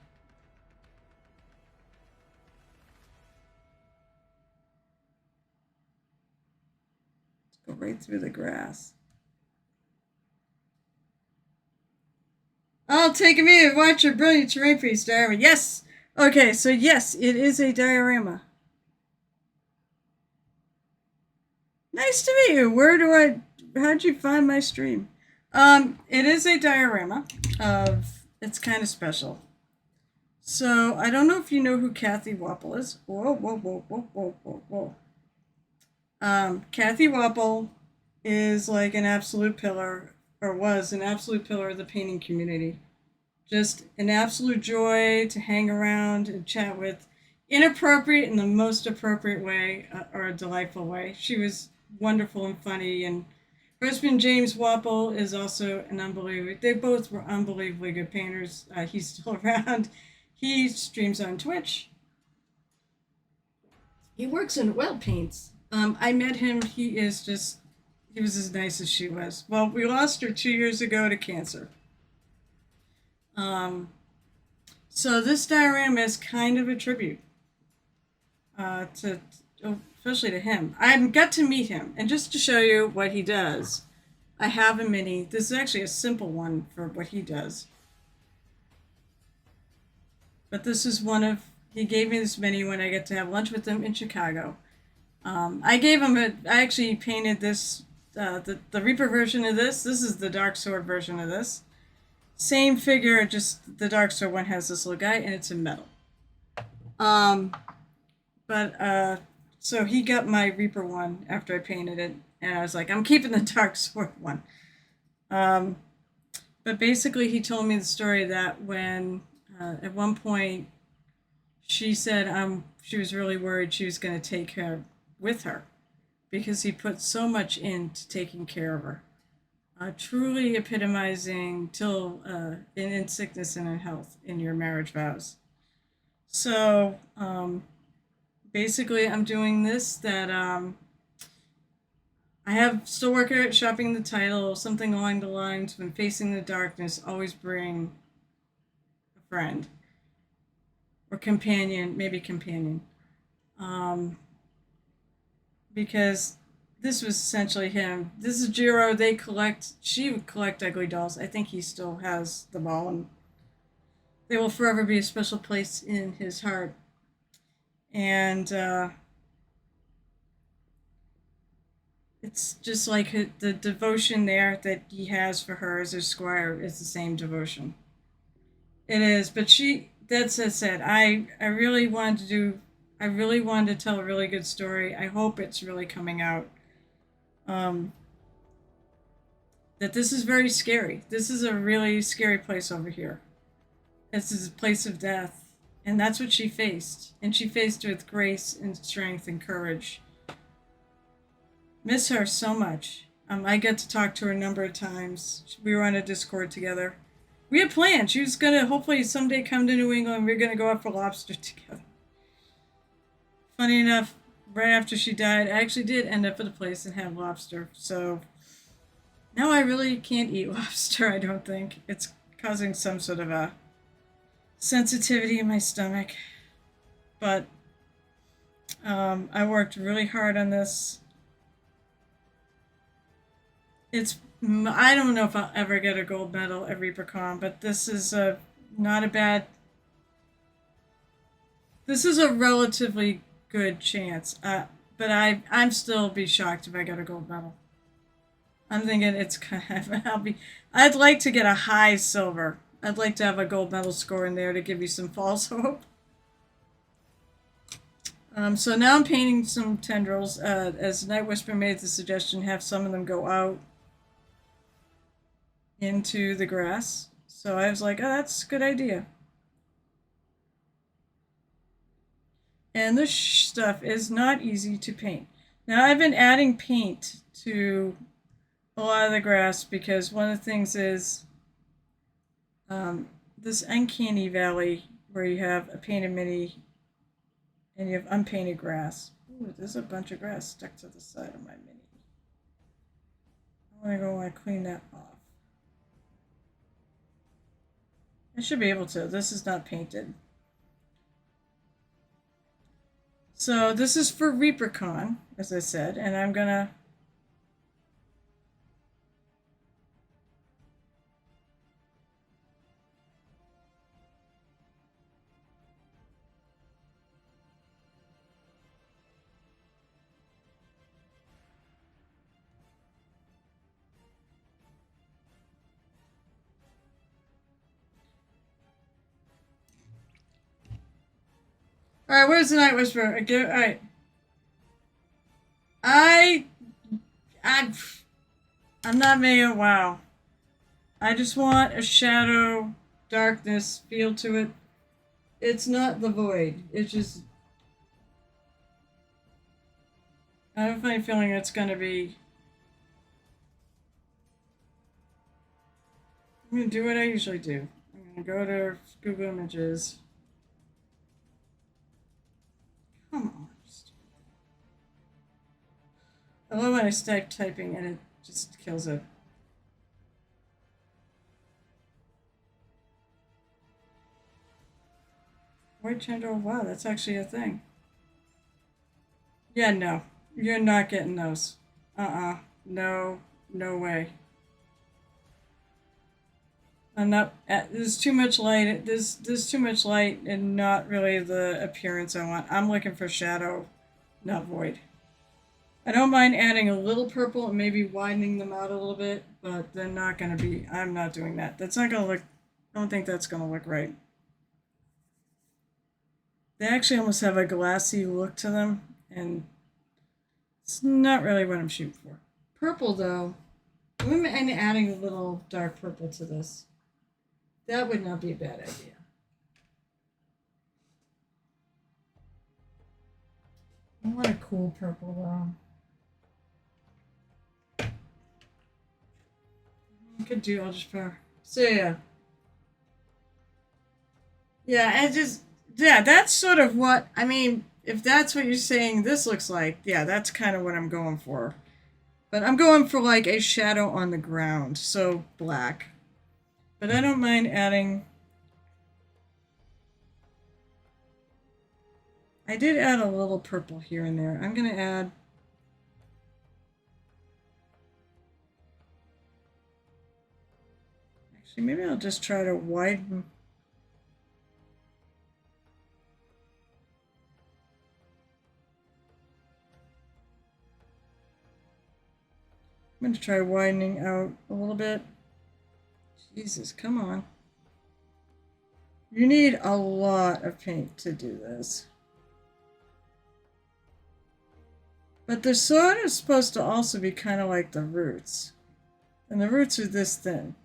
Let's go right through the grass. I'll take a minute. Watch your brilliant terrain piece diorama. Yes! Okay, so yes, it is a diorama. Nice to meet you. How'd you find my stream? It is a diorama it's kind of special. So, I don't know if you know who Cathy Wapple is. Whoa. Cathy Wapple is like an absolute pillar, or was an absolute pillar of the painting community. Just an absolute joy to hang around and chat with, inappropriate in the most appropriate way, or a delightful way. She was wonderful and funny, and her husband James Wapple is also an unbelievable. They both were unbelievably good painters. He's still around. He streams on Twitch. He works in oil paints. I met him. He was as nice as she was. Well, we lost her 2 years ago to cancer. So this diorama is kind of a tribute to, especially to him. I got to meet him, and just to show you what he does, I have a mini. This is actually a simple one for what he does. But this is he gave me this mini when I get to have lunch with him in Chicago. I actually painted this, the Reaper version of this. This is the Dark Sword version of this. Same figure, just the Dark Sword one has this little guy, and it's in metal. So he got my Reaper one after I painted it, and I was like, I'm keeping the Dark Sword one. But basically, he told me the story that when, at one point, she said she was really worried she was going to take her with her because he put so much into taking care of her. Truly epitomizing till in sickness and in health in your marriage vows. So basically, I'm doing this that I have still working at shopping the title, something along the lines when facing the darkness, always bring a friend or companion, maybe companion. Um, because this was essentially him. This is Jiro. She would collect ugly dolls. I think he still has them all, and they will forever be a special place in his heart. And it's just like the devotion there that he has for her as his squire is the same devotion. It is, but that's said. I really wanted to I really wanted to tell a really good story. I hope it's really coming out. Um, that this is very scary. This is a really scary place over here. This is a place of death. And that's what she faced. And she faced it with grace and strength and courage. Miss her so much. I got to talk to her a number of times. We were on a Discord together. We had planned. She was going to hopefully someday come to New England. We were going to go out for lobster together. Funny enough, right after she died, I actually did end up at a place and have lobster. So now I really can't eat lobster, I don't think. It's causing some sort of a sensitivity in my stomach. But I worked really hard on this. I don't know if I'll ever get a gold medal at ReaperCon, but this is not a bad. This is a relatively good chance. But I'm still be shocked if I get a gold medal. I'm thinking it's kind of I'd like to get a high silver. I'd like to have a gold medal score in there to give you some false hope. So now I'm painting some tendrils. As Night Whisper made the suggestion, have some of them go out into the grass. So I was like, oh, that's a good idea. And this stuff is not easy to paint. Now I've been adding paint to a lot of the grass because one of the things is this uncanny valley where you have a painted mini and you have unpainted grass. Ooh, there's a bunch of grass stuck to the side of my mini. I want to clean that off. I should be able to. This is not painted. So this is for ReaperCon, as I said, and I'm gonna all right, where's the Night Whisperer? All right. I'm not making it wow. I just want a shadow, darkness feel to it. It's not the void. It's just I have a funny feeling it's gonna be. I'm gonna do what I usually do. I'm gonna go to Google Images. Come on. I love when I start typing and it just kills it. White Chandra, wow, that's actually a thing. Yeah, no. You're not getting those. No, no way. I'm not. There's too much light. There's too much light and not really the appearance I want. I'm looking for shadow, not void. I don't mind adding a little purple and maybe widening them out a little bit, but they're not going to be. I'm not doing that. That's not going to look. I don't think that's going to look right. They actually almost have a glassy look to them, and it's not really what I'm shooting for. Purple, though, I'm adding a little dark purple to this. That would not be a bad idea. I want a cool purple though. I could do, I'll just put, so yeah. Yeah, that's sort of what, I mean, if that's what you're saying this looks like, yeah, that's kind of what I'm going for. But I'm going for like a shadow on the ground, so black. But I don't mind adding, I did add a little purple here and there. I'm going to add, actually maybe I'll just try to widen. I'm going to try widening out a little bit. Jesus, come on. You need a lot of paint to do this. But they're sort of supposed to also be kind of like the roots. And the roots are this thin.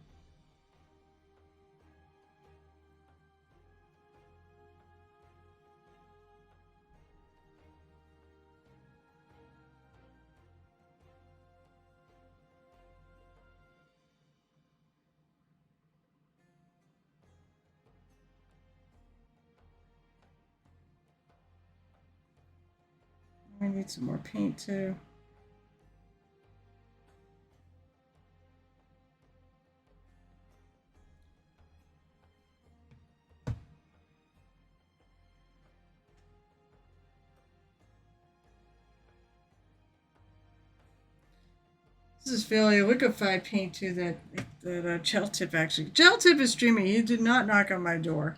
I need some more paint too. This is fairly liquefied paint too that Gel Tip actually. Gel Tip is streaming. He did not knock on my door.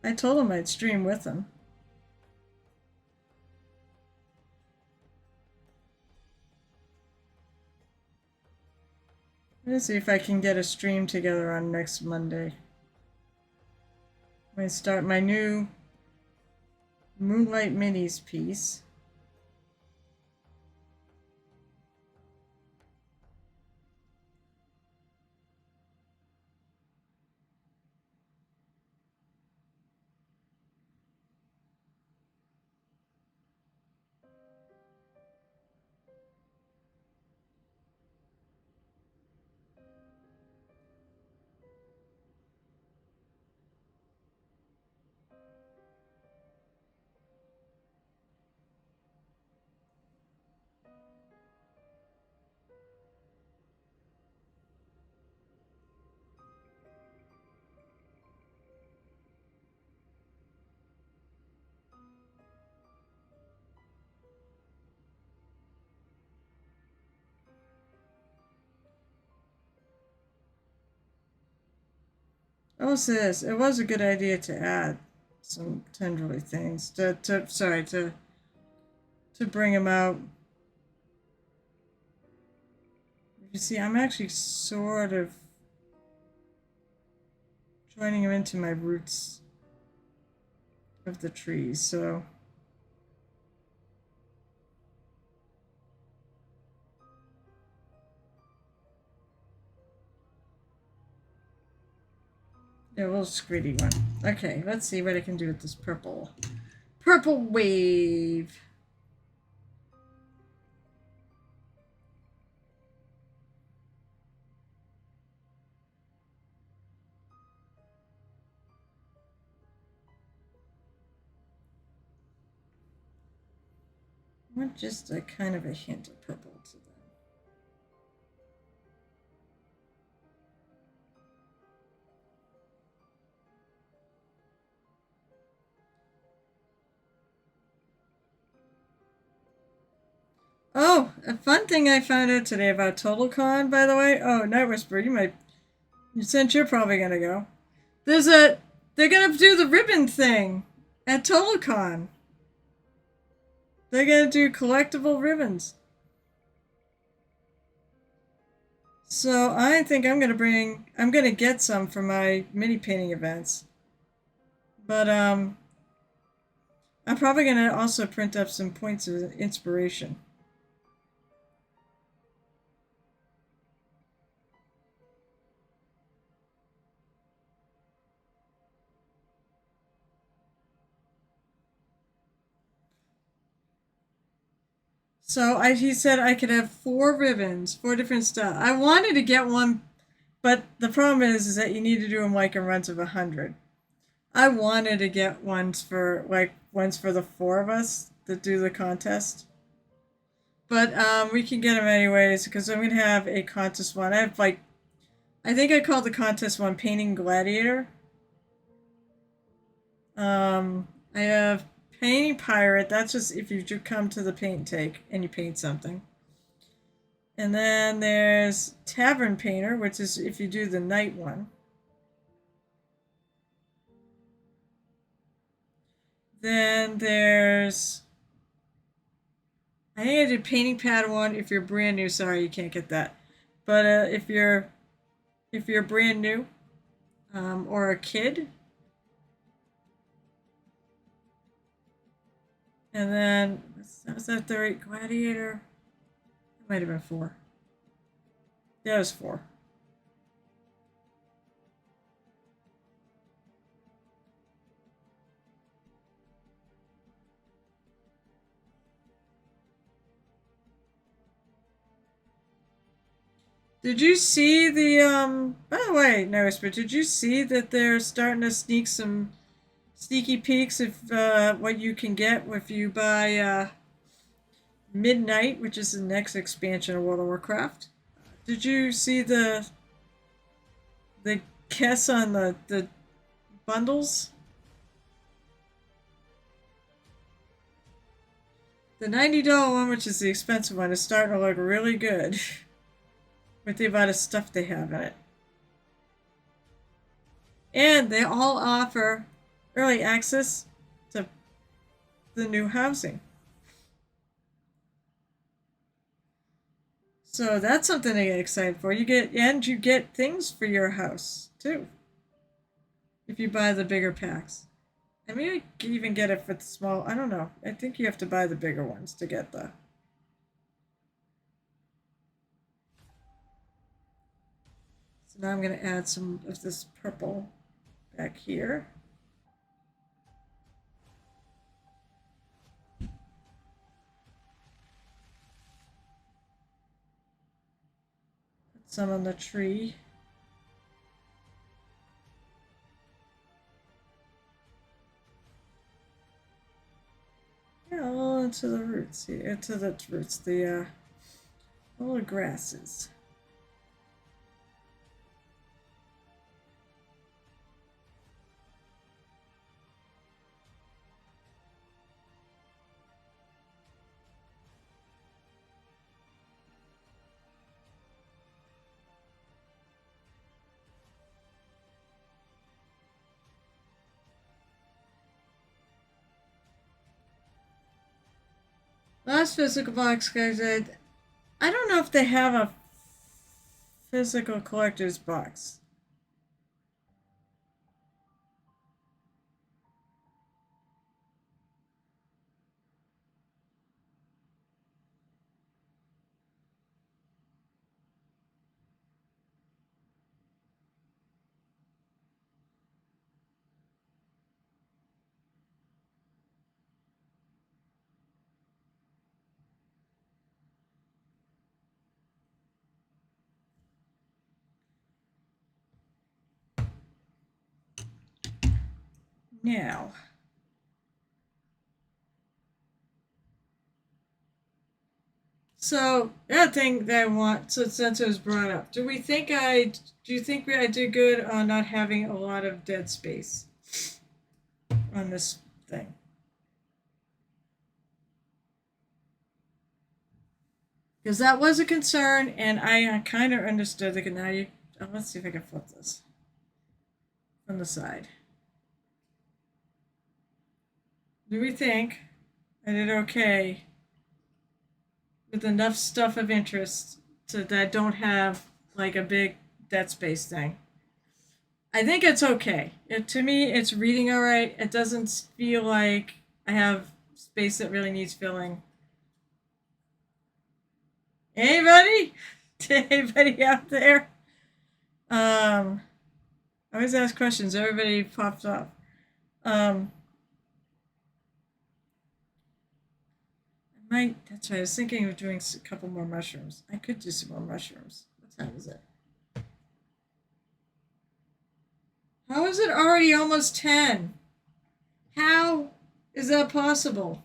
I told him I'd stream with him. Let's see if I can get a stream together on next Monday. I'm going to start my new Moonlight Minis piece. Oh, sis, it was a good idea to add some tenderly things to bring them out. You see, I'm actually sort of joining them into my roots of the trees, so. Yeah, a little squiddy one. Okay, let's see what I can do with this purple. Purple wave. I want just a kind of a hint of purple to them. Oh, a fun thing I found out today about TotalCon, by the way. Oh, Night Whisper, since you're probably gonna go. They're gonna do the ribbon thing at TotalCon. They're gonna do collectible ribbons. So I think I'm gonna get some for my mini painting events. But I'm probably gonna also print up some points of inspiration. So he said I could have 4 ribbons, 4 different stuff. I wanted to get one, but the problem is that you need to do them like in runs of 100. I wanted to get ones for the 4 of us that do the contest, but we can get them anyways because I'm gonna have a contest one. I think I called the contest one Painting Gladiator. I have Painting Pirate. That's just if you come to the paint take and you paint something. And then there's Tavern Painter, which is if you do the night one. Then there's, I think I did Painting Pad one if you're brand new. Sorry, you can't get that. But if you're brand new or a kid. And then was that the right Gladiator? It might have been 4. Yeah, it was 4. Did you see the by the way, no, but did you see that they're starting to sneak some sneaky peeks of what you can get if you buy Midnight, which is the next expansion of World of Warcraft? Did you see the guess on the bundles? The $90 one, which is the expensive one, is starting to look really good with the amount of stuff they have in it. And they all offer early access to the new housing. So that's something to get excited for. You get things for your house too if you buy the bigger packs. I mean, you can even get it for the small. I don't know. I think you have to buy the bigger ones to get the. So now I'm going to add some of this purple back here. Put some on the tree. Yeah, all into the roots here, into the roots, the little grasses. Last physical box, guys. I don't know if they have a physical collector's box. Now, so that thing that I want, so since it was brought up, do you think I did good on not having a lot of dead space on this thing? Because that was a concern, and I kind of understood the. Now let's see if I can flip this from the side. Do we think I did okay with enough stuff of interest so that I don't have like a big dead space thing? I think it's okay. To me, it's reading all right. It doesn't feel like I have space that really needs filling. Anybody? Anybody out there? I always ask questions. Everybody pops up. I'm That's why I was thinking of doing a couple more mushrooms. I could do some more mushrooms. What time is it? How is it already almost 10? How is that possible?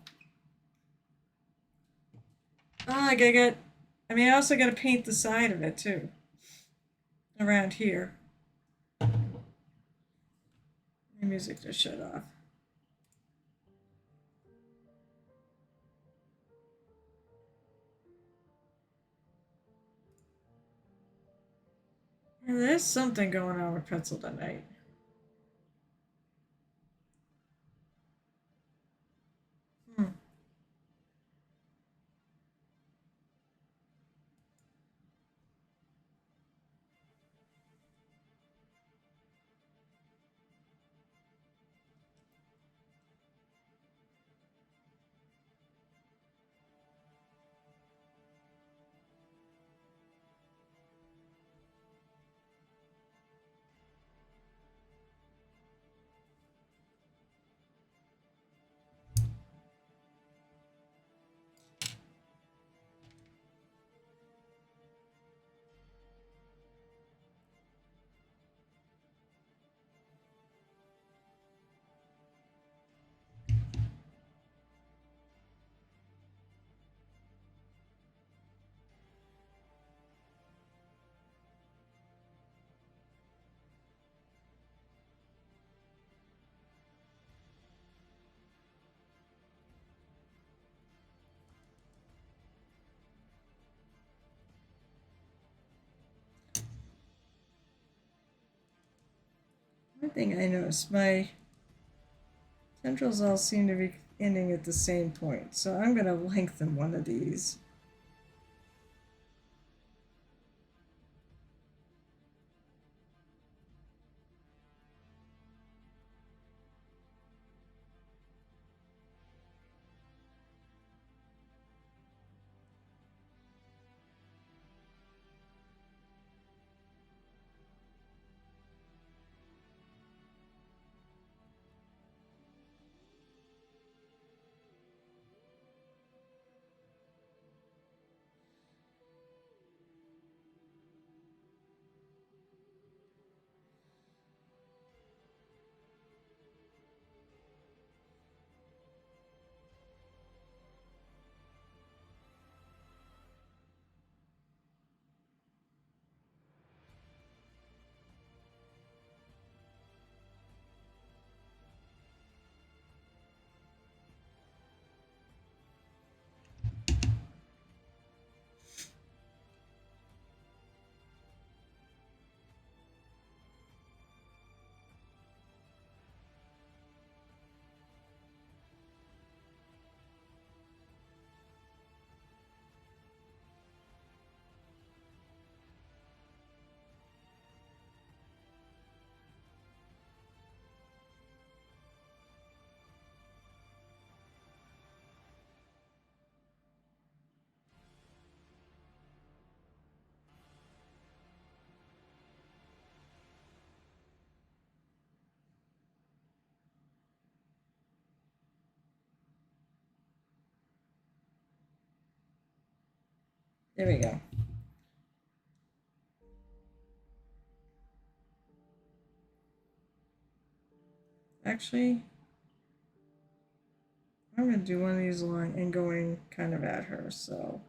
Oh, I also got to paint the side of it too. Around here. My music just shut off. There's something going on with Pencil tonight. Hmm. One thing I noticed, my tendrils all seem to be ending at the same point, so I'm going to lengthen one of these. There we go. Actually, I'm going to do one of these along and going kind of at her, so.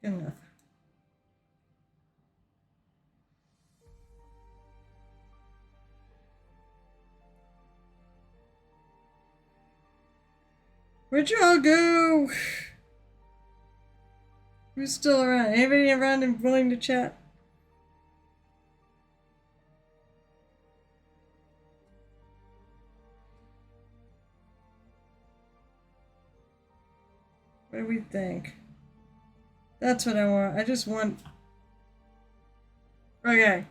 Good enough. Where'd you all go? Who's still around? Anybody around and willing to chat? What do we think? That's what I want. I just want... Okay.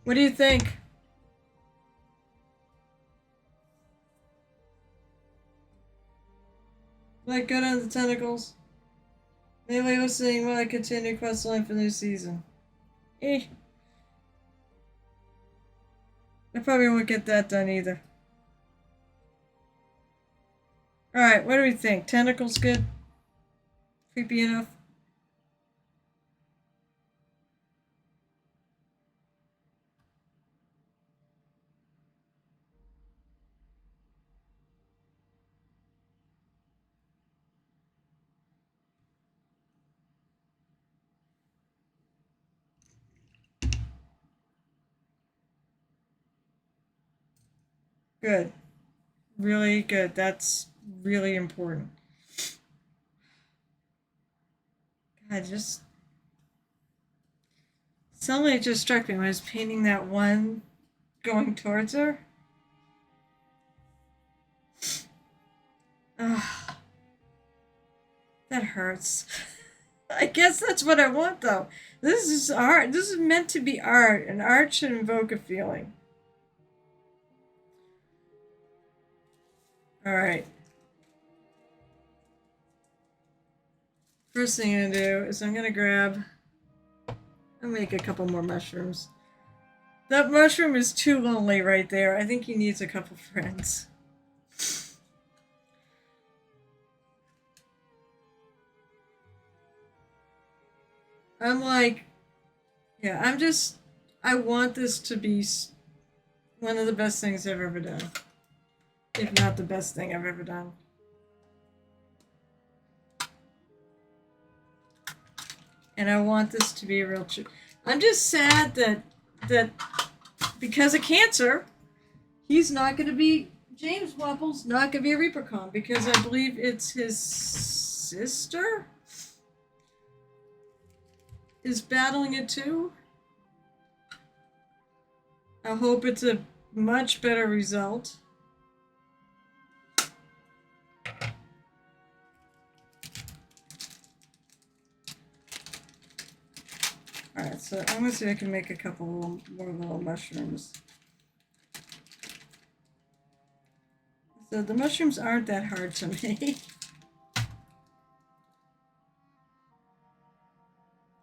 What do you think? Like good on the tentacles? Melee was saying, will I continue quest line for the new season? Eh. I probably won't get that done either. Alright, what do we think? Tentacles good? Creepy enough? Good. Really good. That's really important. God, just... Suddenly it just struck me when I was painting that one going towards her. Ugh. That hurts. I guess that's what I want, though. This is art. This is meant to be art, and art should invoke a feeling. Alright. First thing I'm going to do is I'm going to grab... I'll make a couple more mushrooms. That mushroom is too lonely right there. I think he needs a couple friends. I'm like... Yeah, I want this to be one of the best things I've ever done. If not the best thing I've ever done. And I want this to be a real I'm just sad that because of cancer, he's not going to be... James Wobble's not going to be a Reapercon because I believe it's his sister is battling it too. I hope it's a much better result. Alright, so I'm going to see if I can make a couple more little mushrooms. So the mushrooms aren't that hard to make.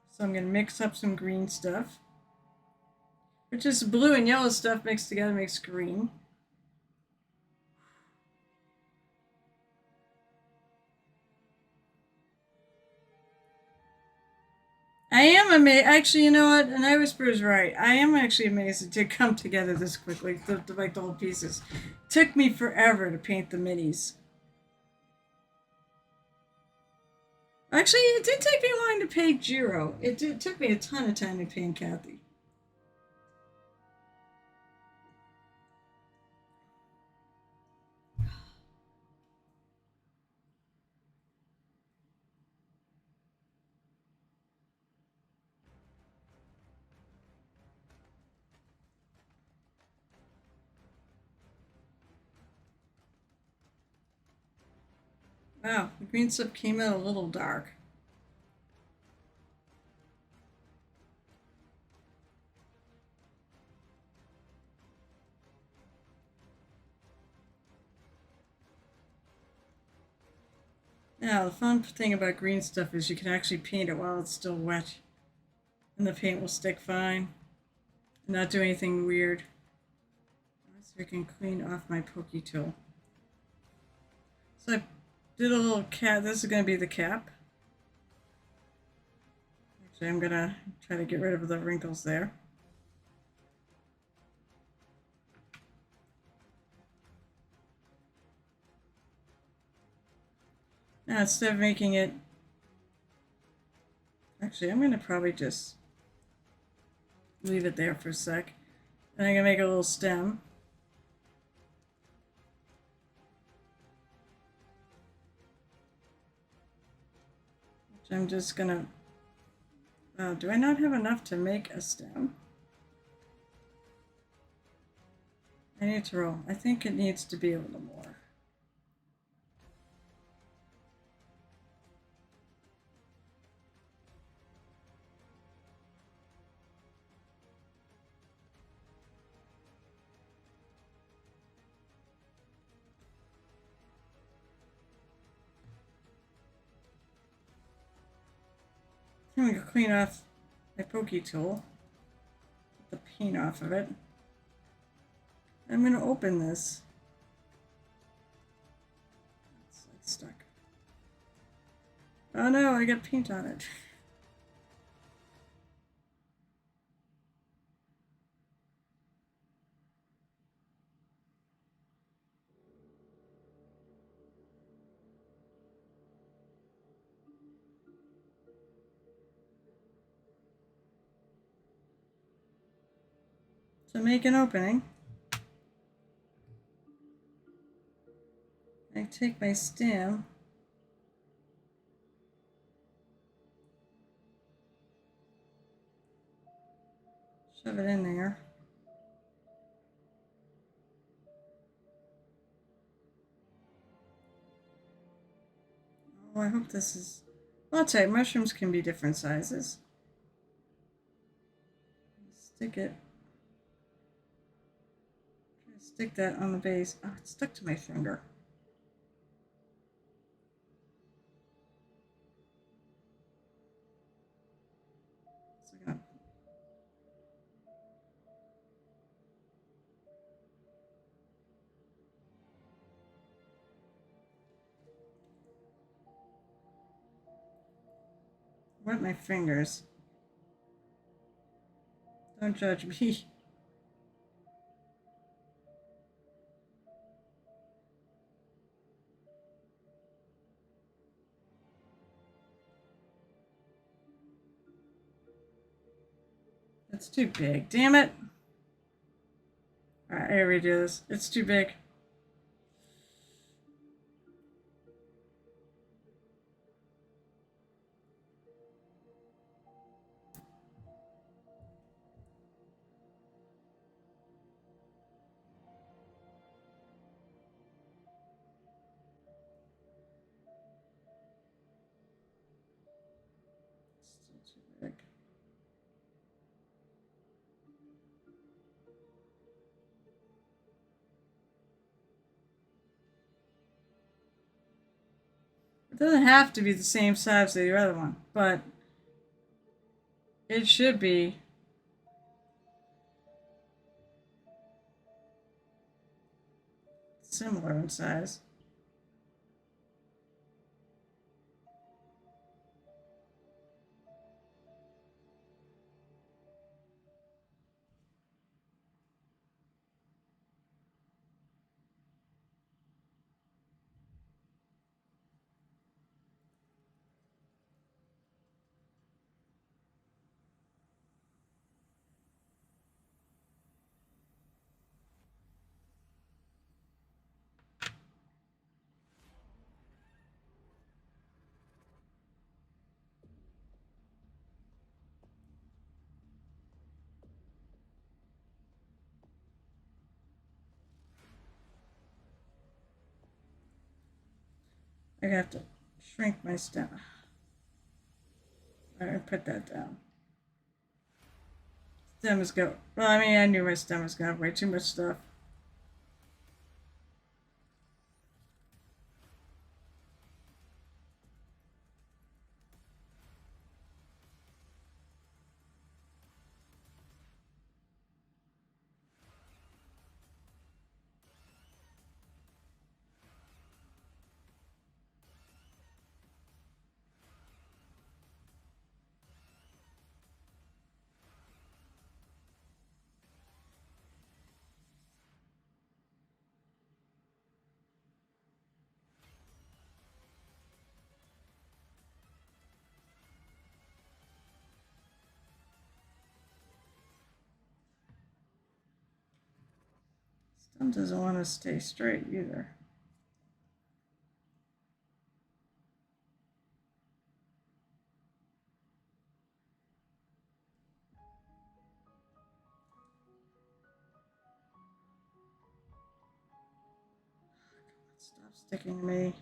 So I'm going to mix up some green stuff. Which is blue and yellow stuff mixed together makes green. I am amazed. Actually, you know what? And I Whisper's right. I am actually amazed it did come together this quickly, like the whole pieces. It took me forever to paint the minis. Actually, it did take me long to paint Jiro. It took me a ton of time to paint Cathy. Wow, the green stuff came out a little dark. Now, the fun thing about green stuff is you can actually paint it while it's still wet. And the paint will stick fine. And not do anything weird. So I can clean off my pokey tool. So I did a little cap. This is going to be the cap. Actually, I'm going to try to get rid of the wrinkles there. Now, instead of making it... I Actually, I'm going to probably just leave it there for a sec. And I'm going to make a little stem. Which I'm just going to... do I not have enough to make a stem? I need to roll. I think it needs to be a little more. I'm going to clean off my pokey tool. Get the paint off of it. I'm going to open this. It's like stuck. Oh no, I got paint on it. So make an opening. I take my stem. Shove it in there. Oh, I hope this is... Well, I'll tell you, mushrooms can be different sizes. Stick it. Try to stick that on the base. Oh, it stuck to my finger. So I'm gonna... Wet my fingers. Don't judge me. That's too big. Damn it. Alright, I redo this. It's too big. Still too big. It doesn't have to be the same size as the other one, but it should be. Similar in size. I have to shrink my stem. Alright, put that down. Stem is go. Well, I mean, I knew my stem was gonna have way too much stuff. Sun doesn't want to stay straight either. Stop sticking to me.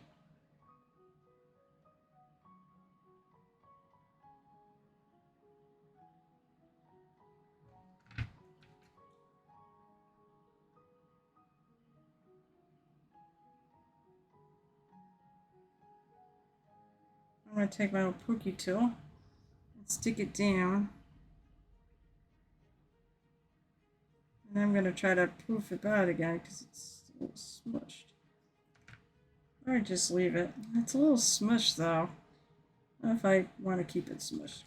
I'm going to take my little pokey tool and stick it down. And I'm going to try to poof it out again because it's a little smushed. Or just leave it. It's a little smushed though. I don't know if I want to keep it smushed.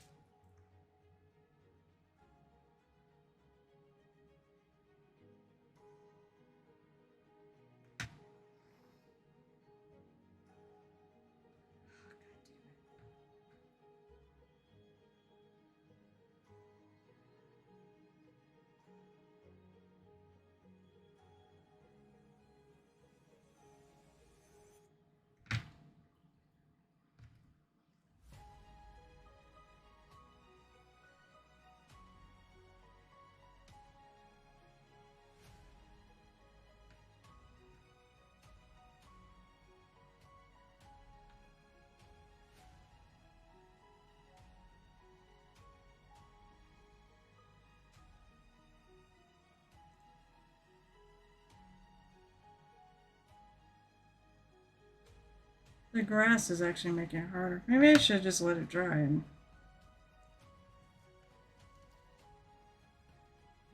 The grass is actually making it harder. Maybe I should just let it dry and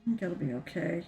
I think it'll be okay.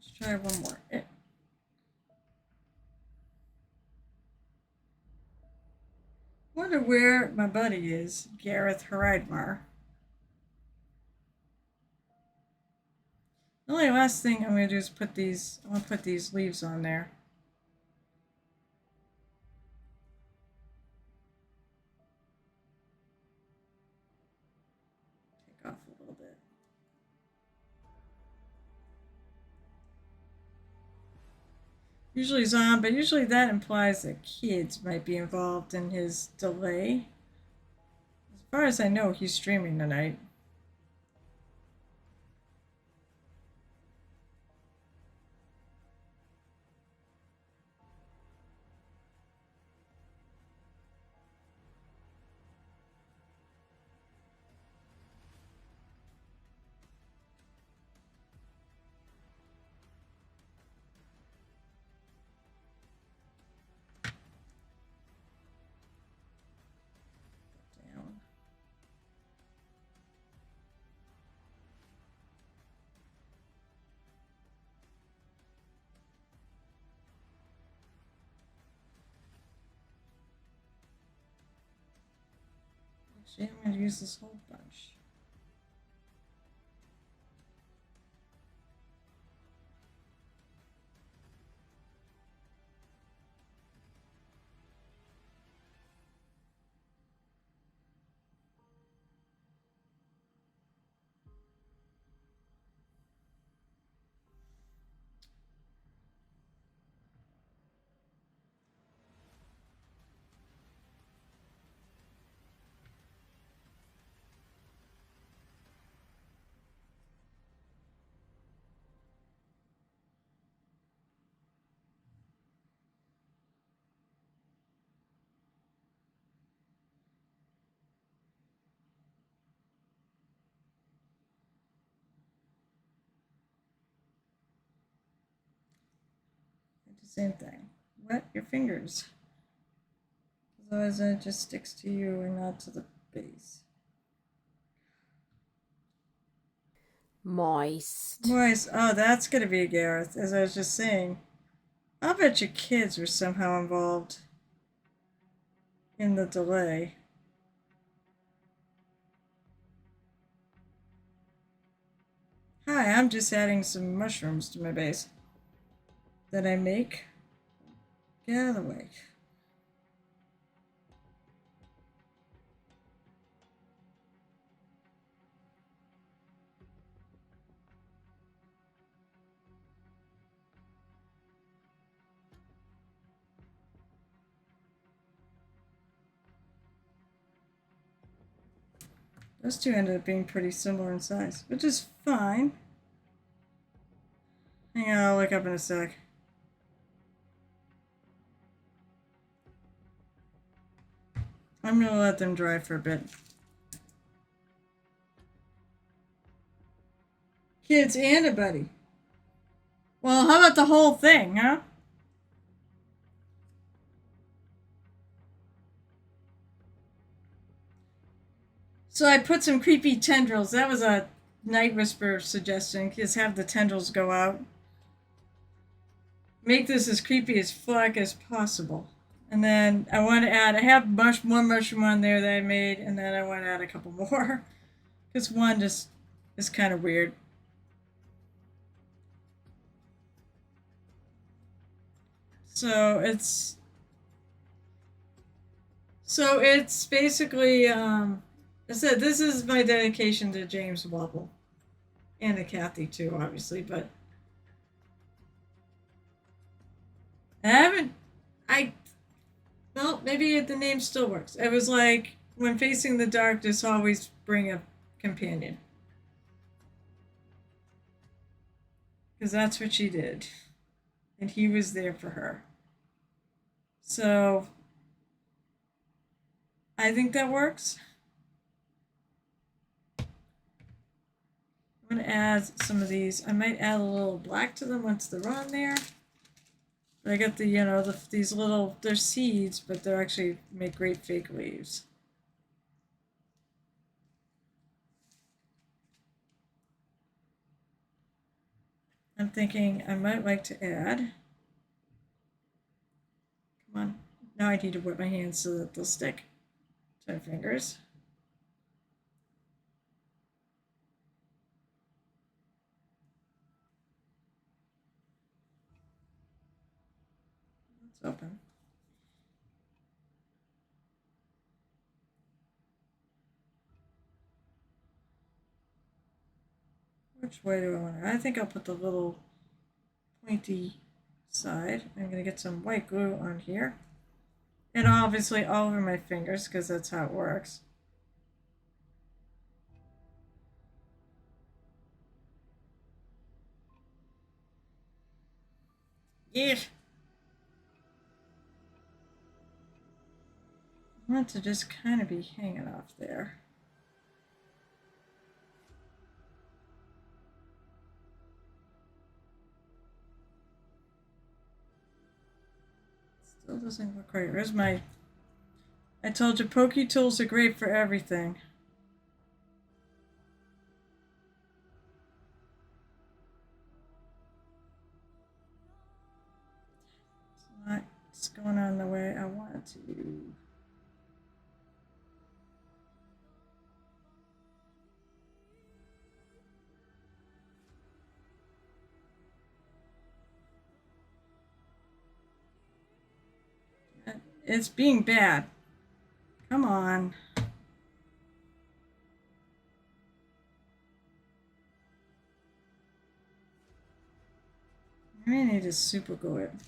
Let's try one more. Wonder where my buddy is, Gareth Hridemar. The only last thing I'm going to do is put these, I'm going to put these leaves on there. Take off a little bit. Usually he's on, but usually that implies that kids might be involved in his delay. As far as I know, he's streaming tonight. Actually, I'm going to use this whole bunch. The same thing. Wet your fingers. Otherwise it just sticks to you and not to the base. Moist. Moist. Oh, that's gonna be a Gareth, as I was just saying. I'll bet your kids were somehow involved in the delay. Hi, I'm just adding some mushrooms to my base that I make. Get out of the way. Those two ended up being pretty similar in size, which is fine. Hang on, I'll look up in a sec. I'm gonna let them dry for a bit. Kids and a buddy. Well, how about the whole thing, huh? So I put some creepy tendrils. That was a Night Whisper suggestion. Just have the tendrils go out. Make this as creepy as fuck as possible. And then I want to add, I have one mushroom on there that I made, and then I want to add a couple more. Because one just is kind of weird. So it's basically, I said this is my dedication to James Wobble. And to Cathy too, obviously, but well, maybe the name still works. It was like, when facing the darkness, always bring a companion. Because that's what she did. And he was there for her. So, I think that works. I'm going to add some of these. I might add a little black to them once they're on there. But I got these little, they're seeds, but they're actually make great fake leaves. I'm thinking I might like to add, come on, now I need to wet my hands so that they'll stick to my fingers. Let's open. Which way do I want it? I think I'll put the little pointy side. I'm going to get some white glue on here. And obviously all over my fingers, because that's how it works. Yeah. I want to just kind of be hanging off there. Still doesn't look right. Where's my... I told you, pokey tools are great for everything. It's going on the way I want it to. It's being bad. Come on. I may need to super glue it. It's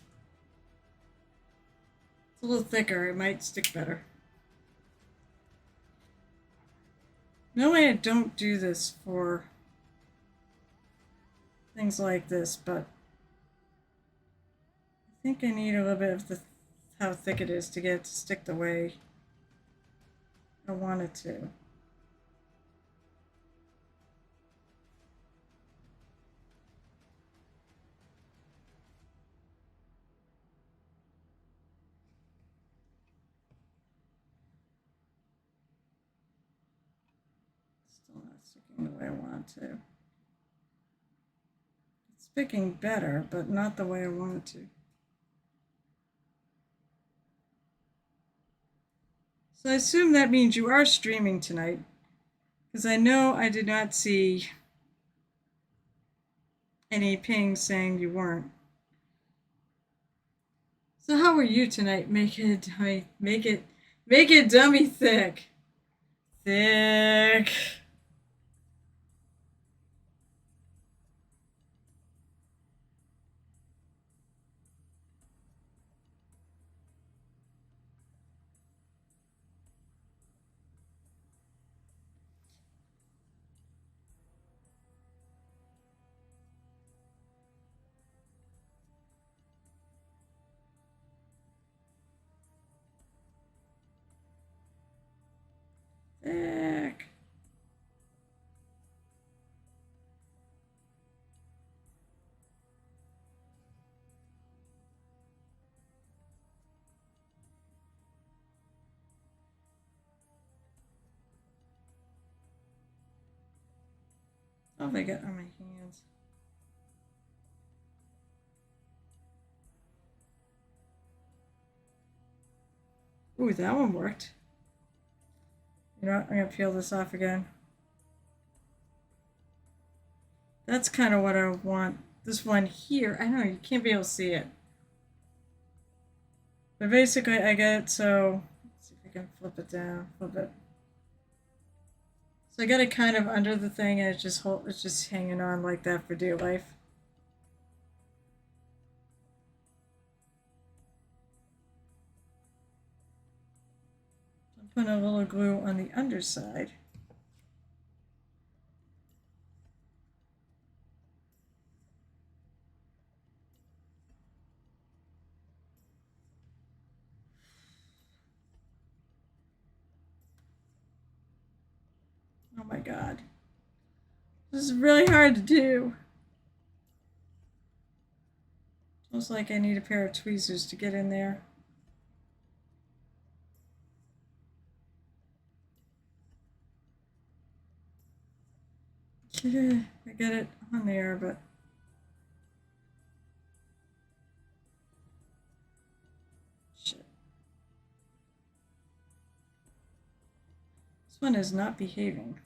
a little thicker. It might stick better. Normally I don't do this for things like this, but I think I need a little bit of how thick it is to get it to stick the way I want it to. Still not sticking the way I want it to. It's picking better, but not the way I want it to. So I assume that means you are streaming tonight, because I know I did not see any pings saying you weren't. So how are you tonight? Make it dummy thick. Thick. Thick. Oh, they got on my hands. Ooh, that one worked. You know what? I'm gonna peel this off again. That's kind of what I want. This one here, I know you can't be able to see it. But basically I get it so, let's see if I can flip it down, flip it. So I got it kind of under the thing and it's just hanging on like that for dear life. I'm putting a little glue on the underside. Oh my god. This is really hard to do. Almost like I need a pair of tweezers to get in there. I get it on there, but shit. This one is not behaving.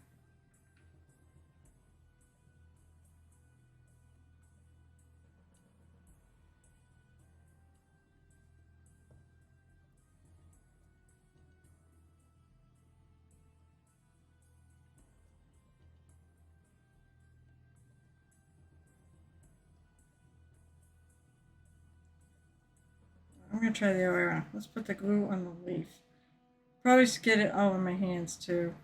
I'm gonna try the other way around. Let's put the glue on the leaf. Probably get it all in my hands too.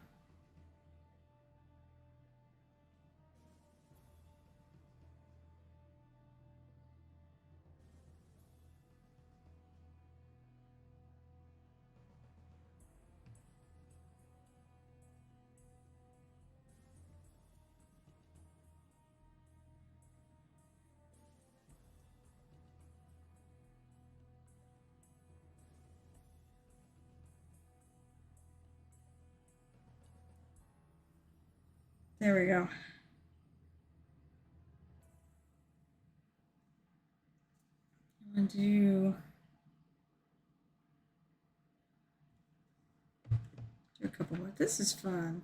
There we go. I'm gonna do a couple more. This is fun.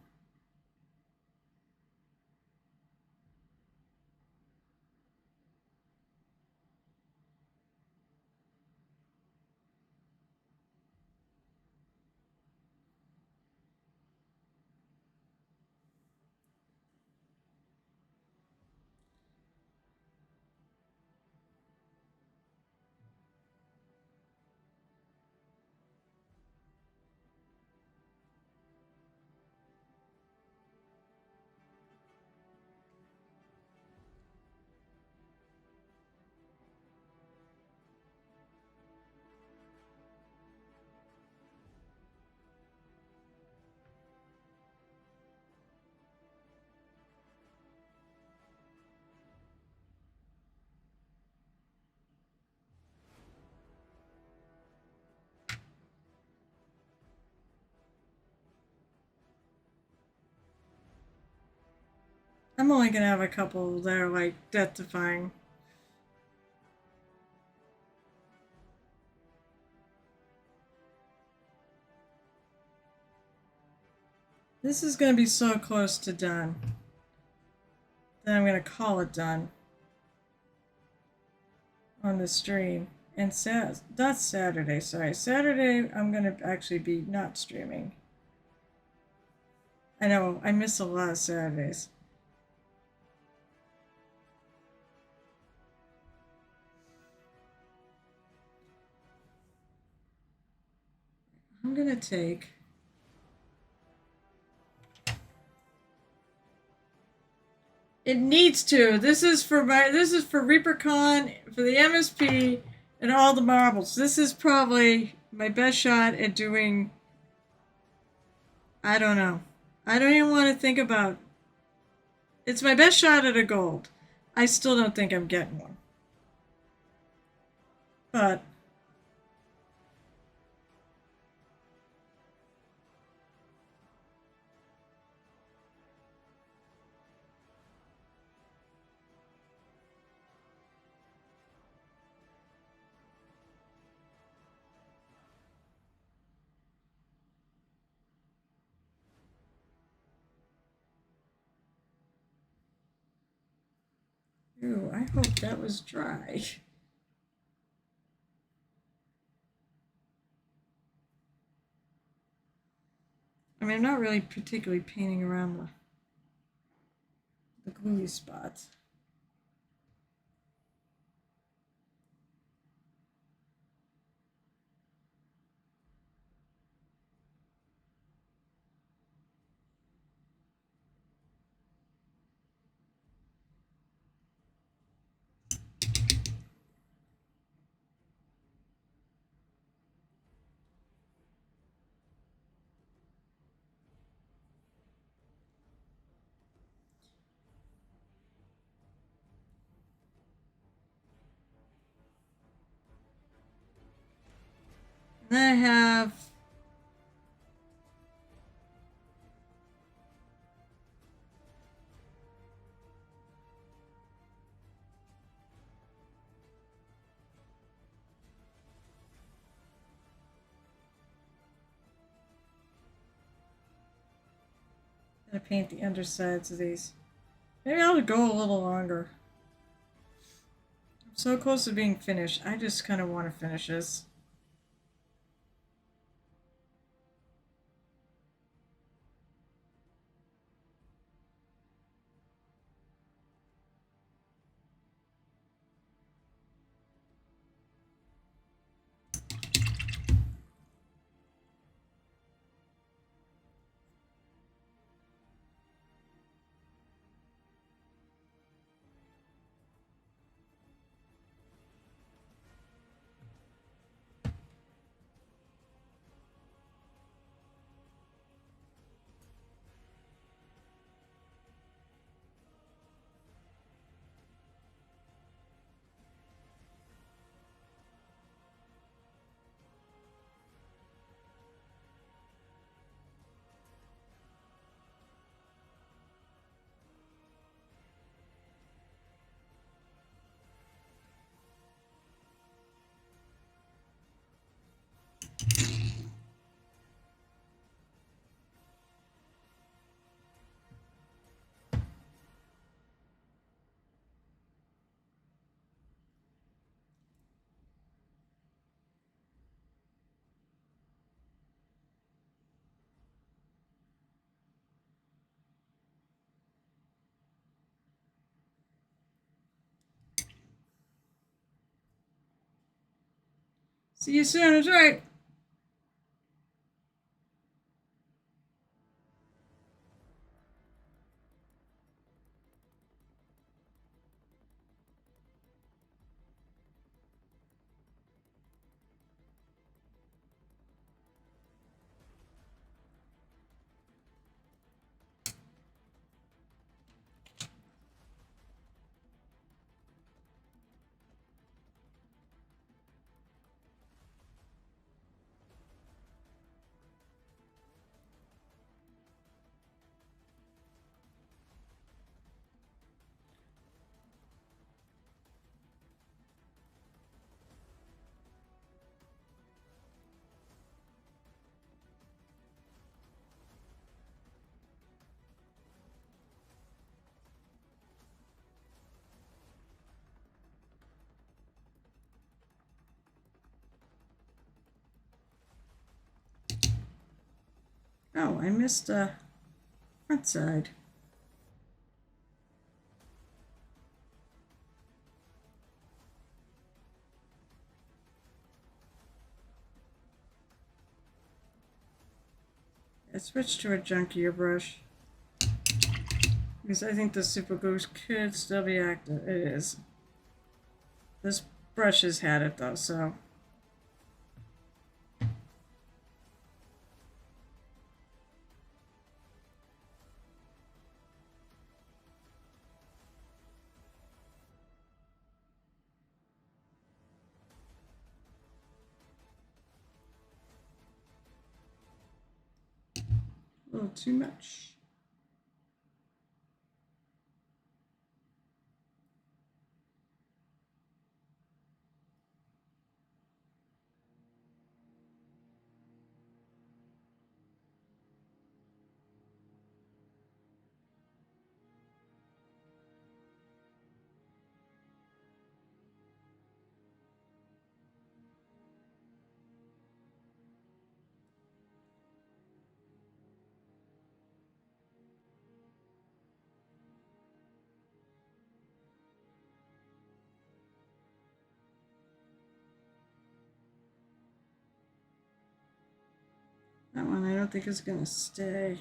I'm only gonna have a couple that are like death defying. This is gonna be so close to done. Then I'm gonna call it done on the stream. And that's Saturday, sorry. Saturday I'm gonna actually be not streaming. I know, I miss a lot of Saturdays. I'm gonna take it needs to. This is for ReaperCon, for the MSP, and all the marbles. This is probably my best shot at doing, I don't know. I don't even want to think about. It's my best shot at a gold. I still don't think I'm getting one. But ooh, I hope that was dry. I mean, I'm not really particularly painting around the gluey spots. And then I have I'm gonna paint the undersides of these. Maybe I'll go a little longer. I'm so close to being finished. I just kind of want to finish this. See you soon, that's right. Oh, I missed front side. I switched to a junkier brush because I think the super glue could still be active. It is. This brush has had it though, so. A little too much. That one I don't think is going to stay.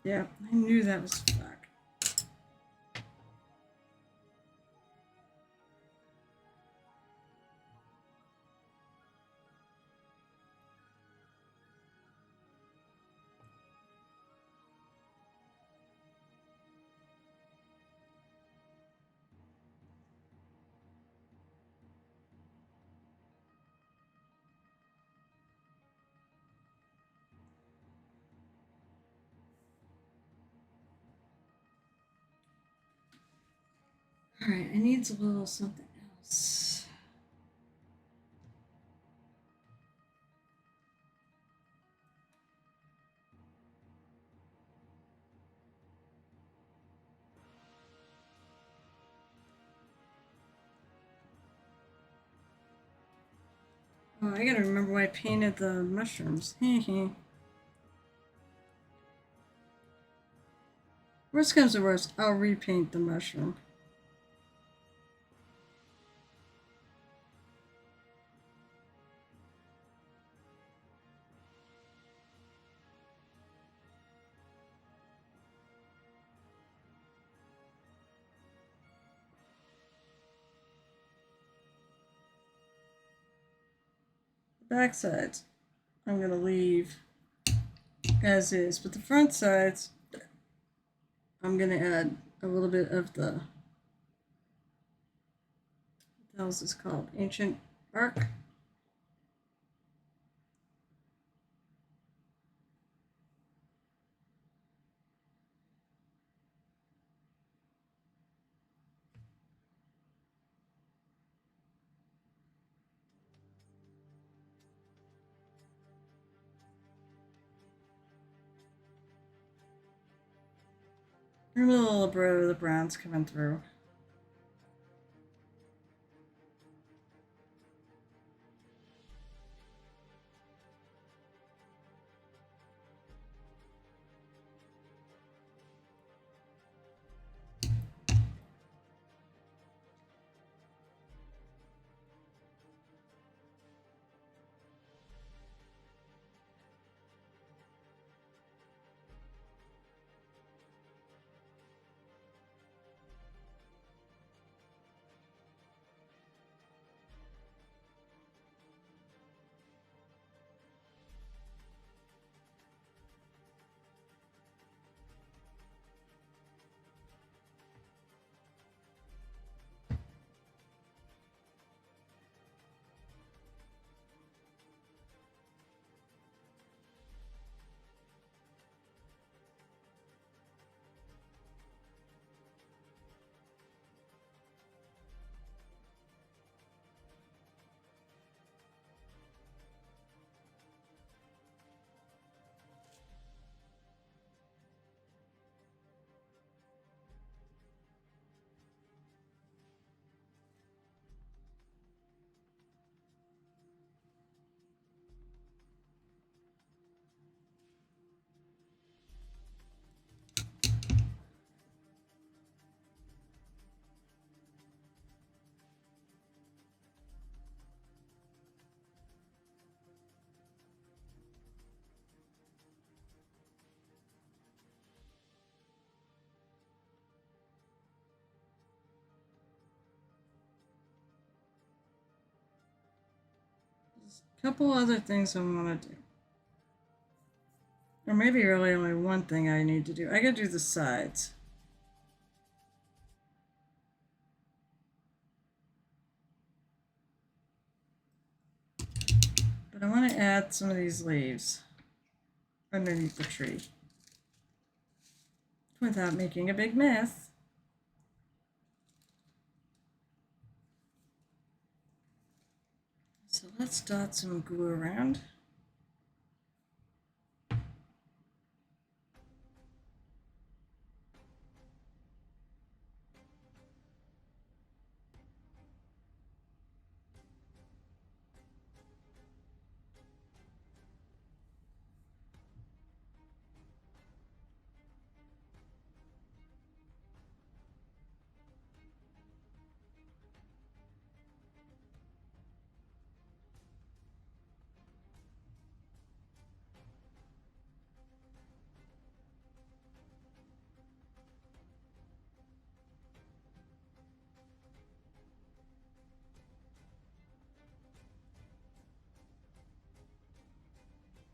Yeah, I knew that was black. All right, I need a little something else. Oh, I gotta remember why I painted the mushrooms. Worst comes to worst, I'll repaint the mushroom. The back sides, I'm gonna leave as is, but the front sides, I'm gonna add a little bit of the, what the hell is this called? Ancient bark. A little bit of the browns coming through. Couple other things I want to do. Or maybe really only one thing I need to do. I gotta do the sides. But I want to add some of these leaves underneath the tree without making a big mess. So let's dot some glue around.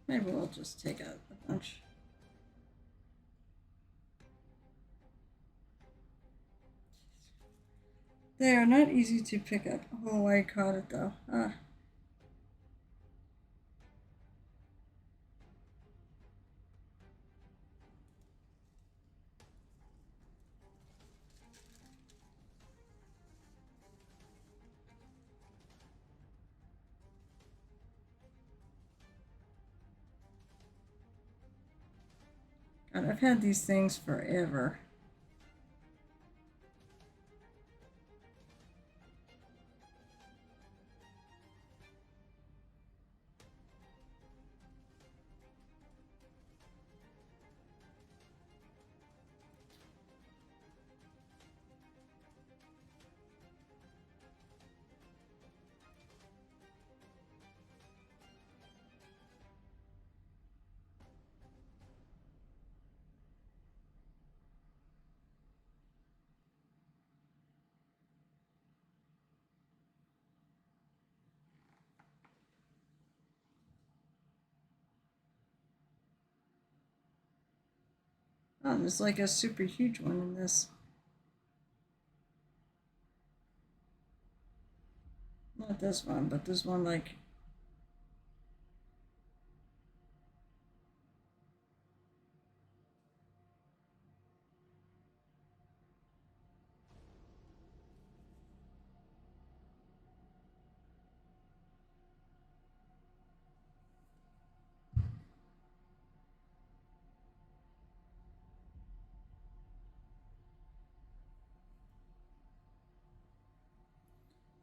Maybe we'll just take out a bunch. They are not easy to pick up. Oh, I caught it though. Ah. God, I've had these things forever. Oh, there's like a super huge one in this. Not this one, but this one like.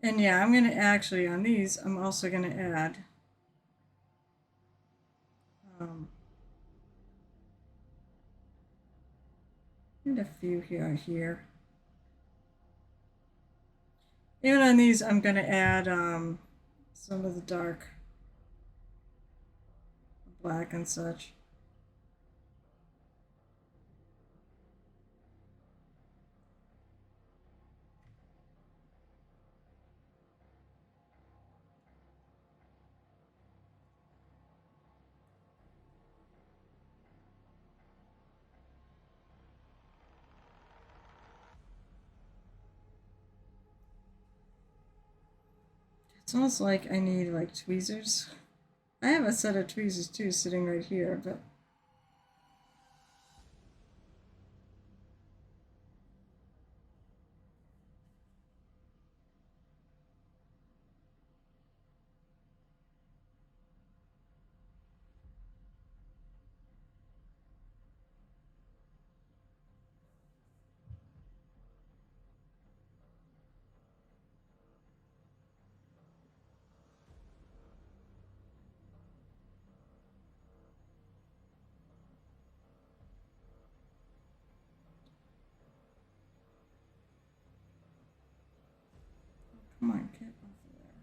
And yeah, I'm going to actually, on these, I'm also going to add and a few here. Even on these, I'm going to add some of the dark black and such. It's almost like I need like tweezers. I have a set of tweezers too sitting right here, but come on, get off of there.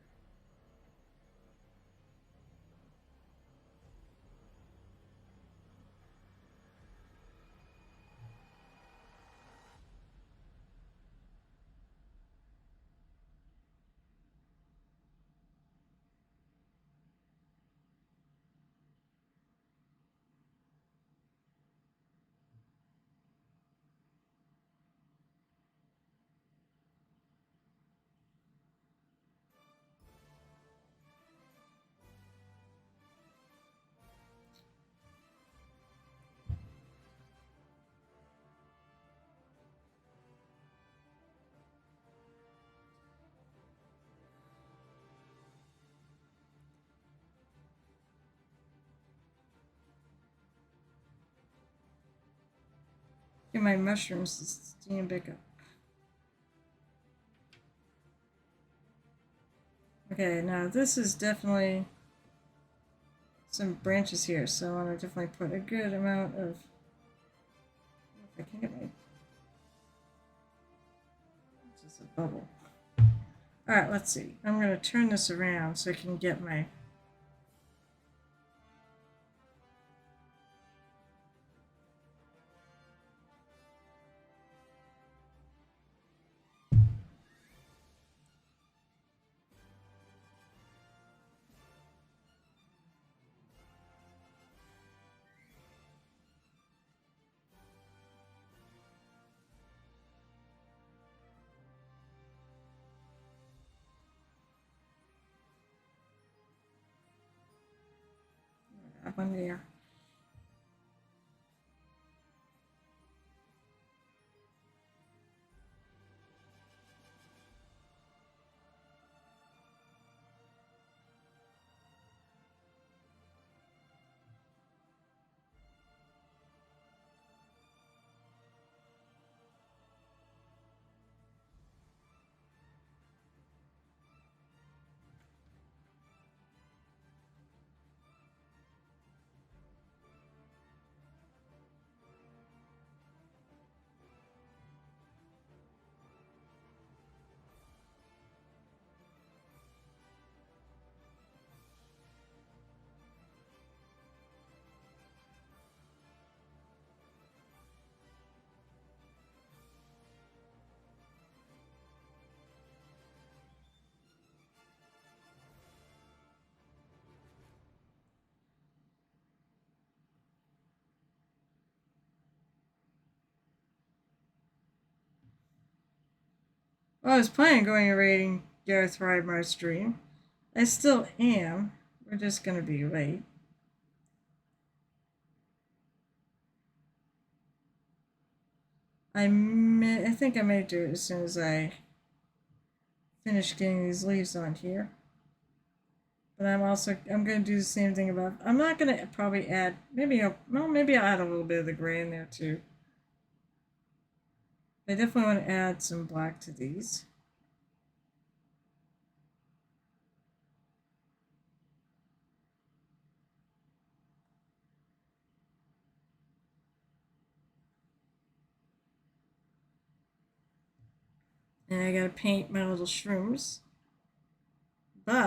Get my mushrooms to stand back up. Okay, now this is definitely some branches here, so I want to definitely put a good amount of. If I can get my. It's just a bubble. Alright, let's see. I'm going to turn this around so I can get my. Up on there. Well, I was planning on going and raiding Gareth Rymar's stream. I still am. We're just going to be late. I think I may do it as soon as I finish getting these leaves on here. But I'm going to do the same thing about, I'm not going to probably add, maybe I'll add a little bit of the gray in there too. I definitely want to add some black to these. And I gotta paint my little shrooms. And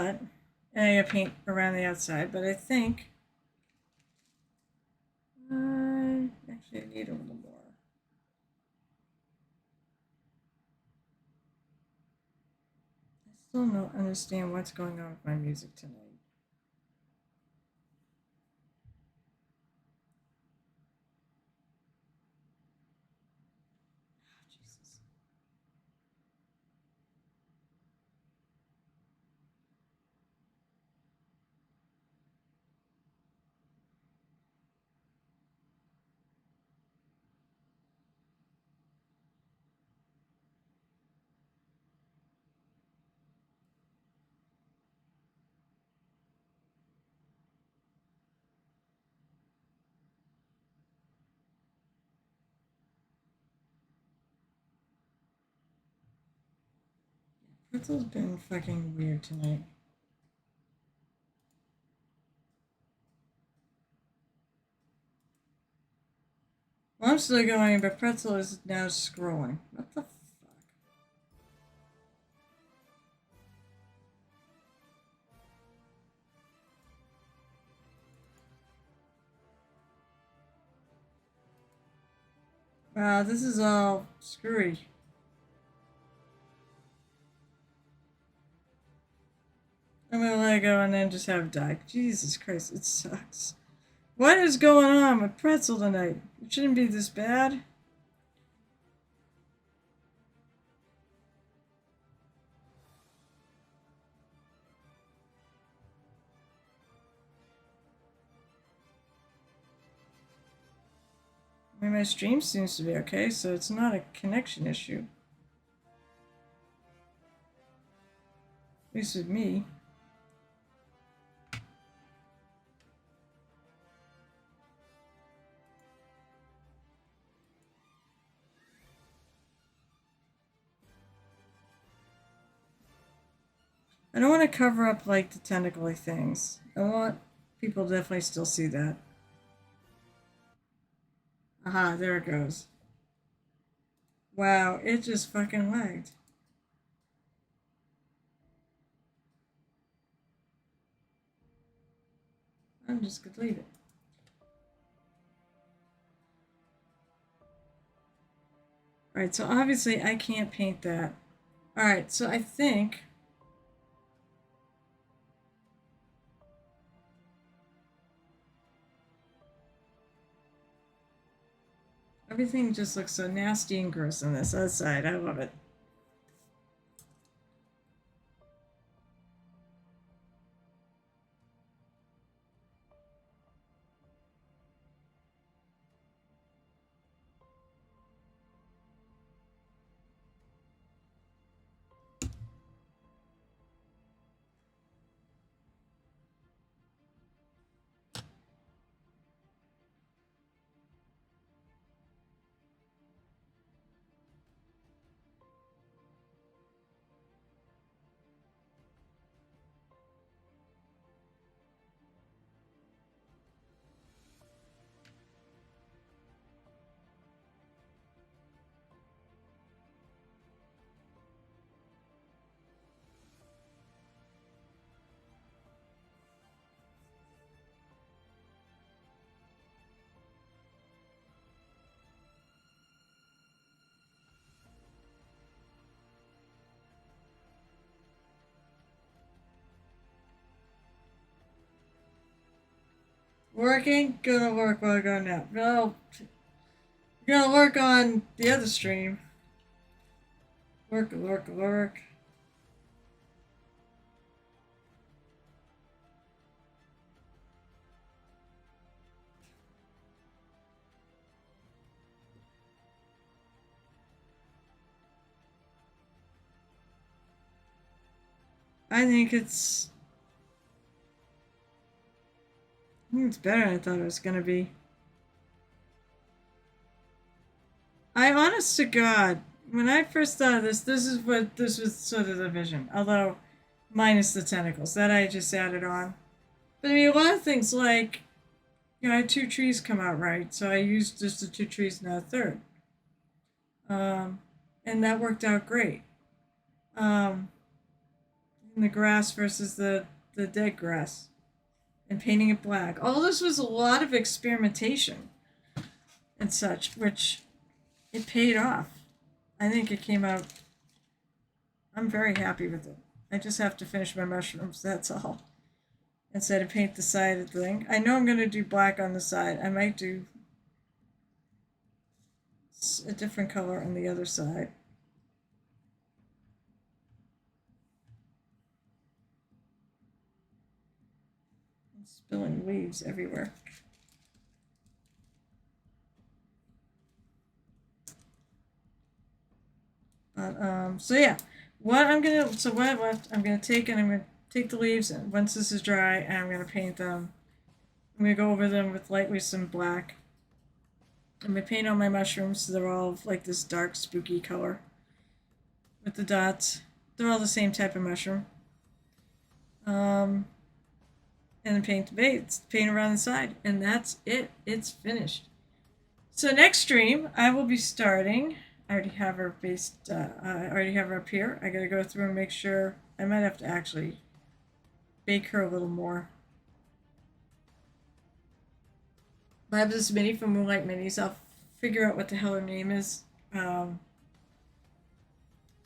I gotta paint around the outside, but I think actually I need a little more. I still don't understand what's going on with my music tonight. Oh, Jesus. Pretzel's been fucking weird tonight. Well, I'm still going, but Pretzel is now scrolling. What the fuck? Wow, this is all screwy. I'm gonna let it go and then just have it die. Jesus Christ, it sucks. What is going on with Pretzel tonight? It shouldn't be this bad. I mean, my stream seems to be okay, so it's not a connection issue. At least with me. I don't want to cover up like the tentacly things. I want people to definitely still see that. Aha, there it goes. Wow, it just fucking lagged. I'm just gonna leave it. Alright, so obviously I can't paint that. Alright, so I think everything just looks so nasty and gross on this other side. I love it. Working? Gonna work while I go now. No. Gonna work on the other stream. Work. I think it's better than I thought it was gonna be. I honest to God, when I first thought of this was sort of the vision. Although minus the tentacles. That I just added on. But I mean a lot of things like I had two trees come out right, so I used just the two trees and a third. And that worked out great. And the grass versus the dead grass. And painting it black. All this was a lot of experimentation and such, which it paid off. I think it came out. I'm very happy with it. I just have to finish my mushrooms, that's all. Instead of paint the side of the thing. I know I'm going to do black on the side. I might do a different color on the other side. I'm spilling leaves everywhere. But, so yeah, what I left, I'm gonna take the leaves, and once this is dry, and I'm gonna paint them. I'm gonna go over them with some black. I'm gonna paint all my mushrooms so they're all like this dark, spooky color. With the dots, they're all the same type of mushroom. And then paint the base, paint around the side, and that's it. It's finished. So next stream, I will be starting. I already have her based. I already have her up here. I gotta go through and make sure. I might have to actually bake her a little more. I have this mini from Moonlight Minis. I'll figure out what the hell her name is. But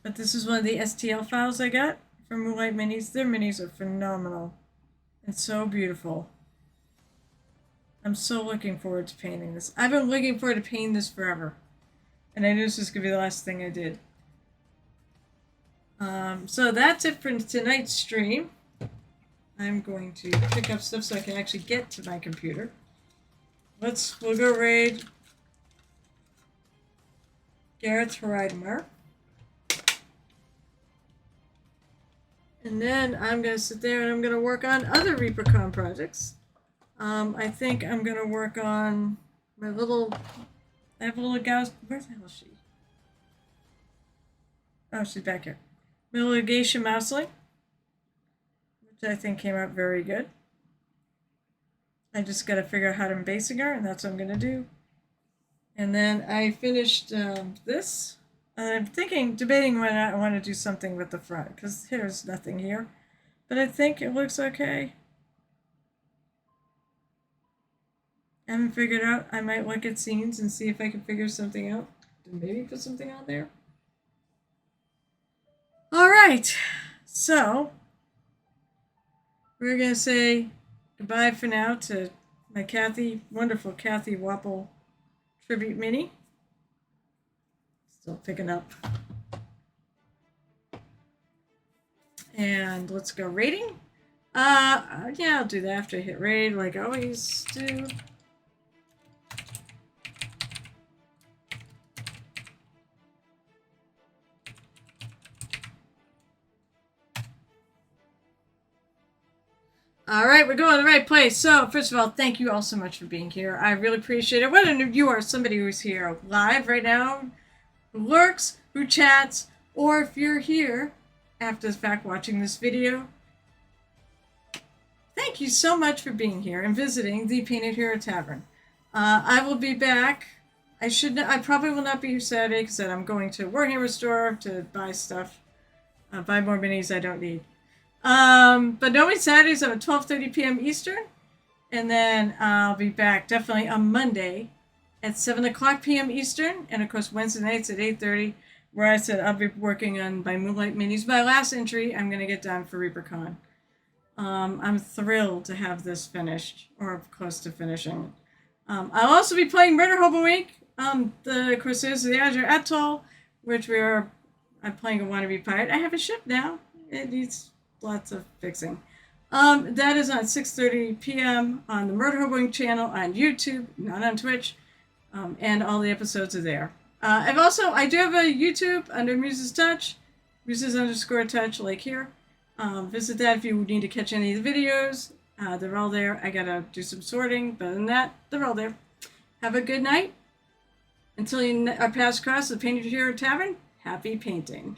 this is one of the STL files I got from Moonlight Minis. Their minis are phenomenal and so beautiful. I'm so looking forward to painting this. I've been looking forward to painting this forever. And I knew this was going to be the last thing I did. So that's it for tonight's stream. I'm going to pick up stuff so I can actually get to my computer. We'll go raid Garrett's Horidemar. And then I'm going to sit there and I'm going to work on other ReaperCon projects. I think I'm going to work on my little... I have a little gal... Where the hell is she? Oh, she's back here. My little geisha mouseling. which I think came out very good. I just got to figure out how to basing her, and that's what I'm going to do. And then I finished this. I'm debating whether I want to do something with the front, because there's nothing here. But I think it looks okay. I haven't figured out. I might look at scenes and see if I can figure something out. Maybe put something on there. All right. So we're going to say goodbye for now to my Cathy, wonderful Cathy Wapple tribute mini. Still picking up. And let's go rating. Yeah, I'll do that after I hit raid, like I always do. All right, we're going to the right place. So, first of all, thank you all so much for being here. I really appreciate it. Whether you are somebody who's here live right now, who lurks, who chats, or if you're here after the fact watching this video, thank you so much for being here and visiting the Painted Hero Tavern. I will be back. I probably will not be here Saturday because I'm going to Warhammer store to buy stuff, buy more minis I don't need. But normally Saturdays I'm at 12:30 p.m. Eastern, and then I'll be back definitely on Monday at 7 o'clock p.m. Eastern, and of course Wednesday nights at 8:30, where I said I'll be working on my Moonlight minis. My last entry I'm going to get done for ReaperCon. I'm thrilled to have this finished, or close to finishing. I'll also be playing Murder Hobo Inc., the Crusaders of the Azure Atoll, which I'm playing a wannabe pirate. I have a ship now. It needs lots of fixing. That is on 6:30 p.m. on the Murder Hobo Inc. channel on YouTube, not on Twitch, and all the episodes are there. I do have a YouTube under Muses Touch, Muses_Touch, like here. Visit that if you need to catch any of the videos. They're all there. I gotta do some sorting, but other than that, they're all there. Have a good night. Until our paths cross the Painted Hero Tavern, happy painting.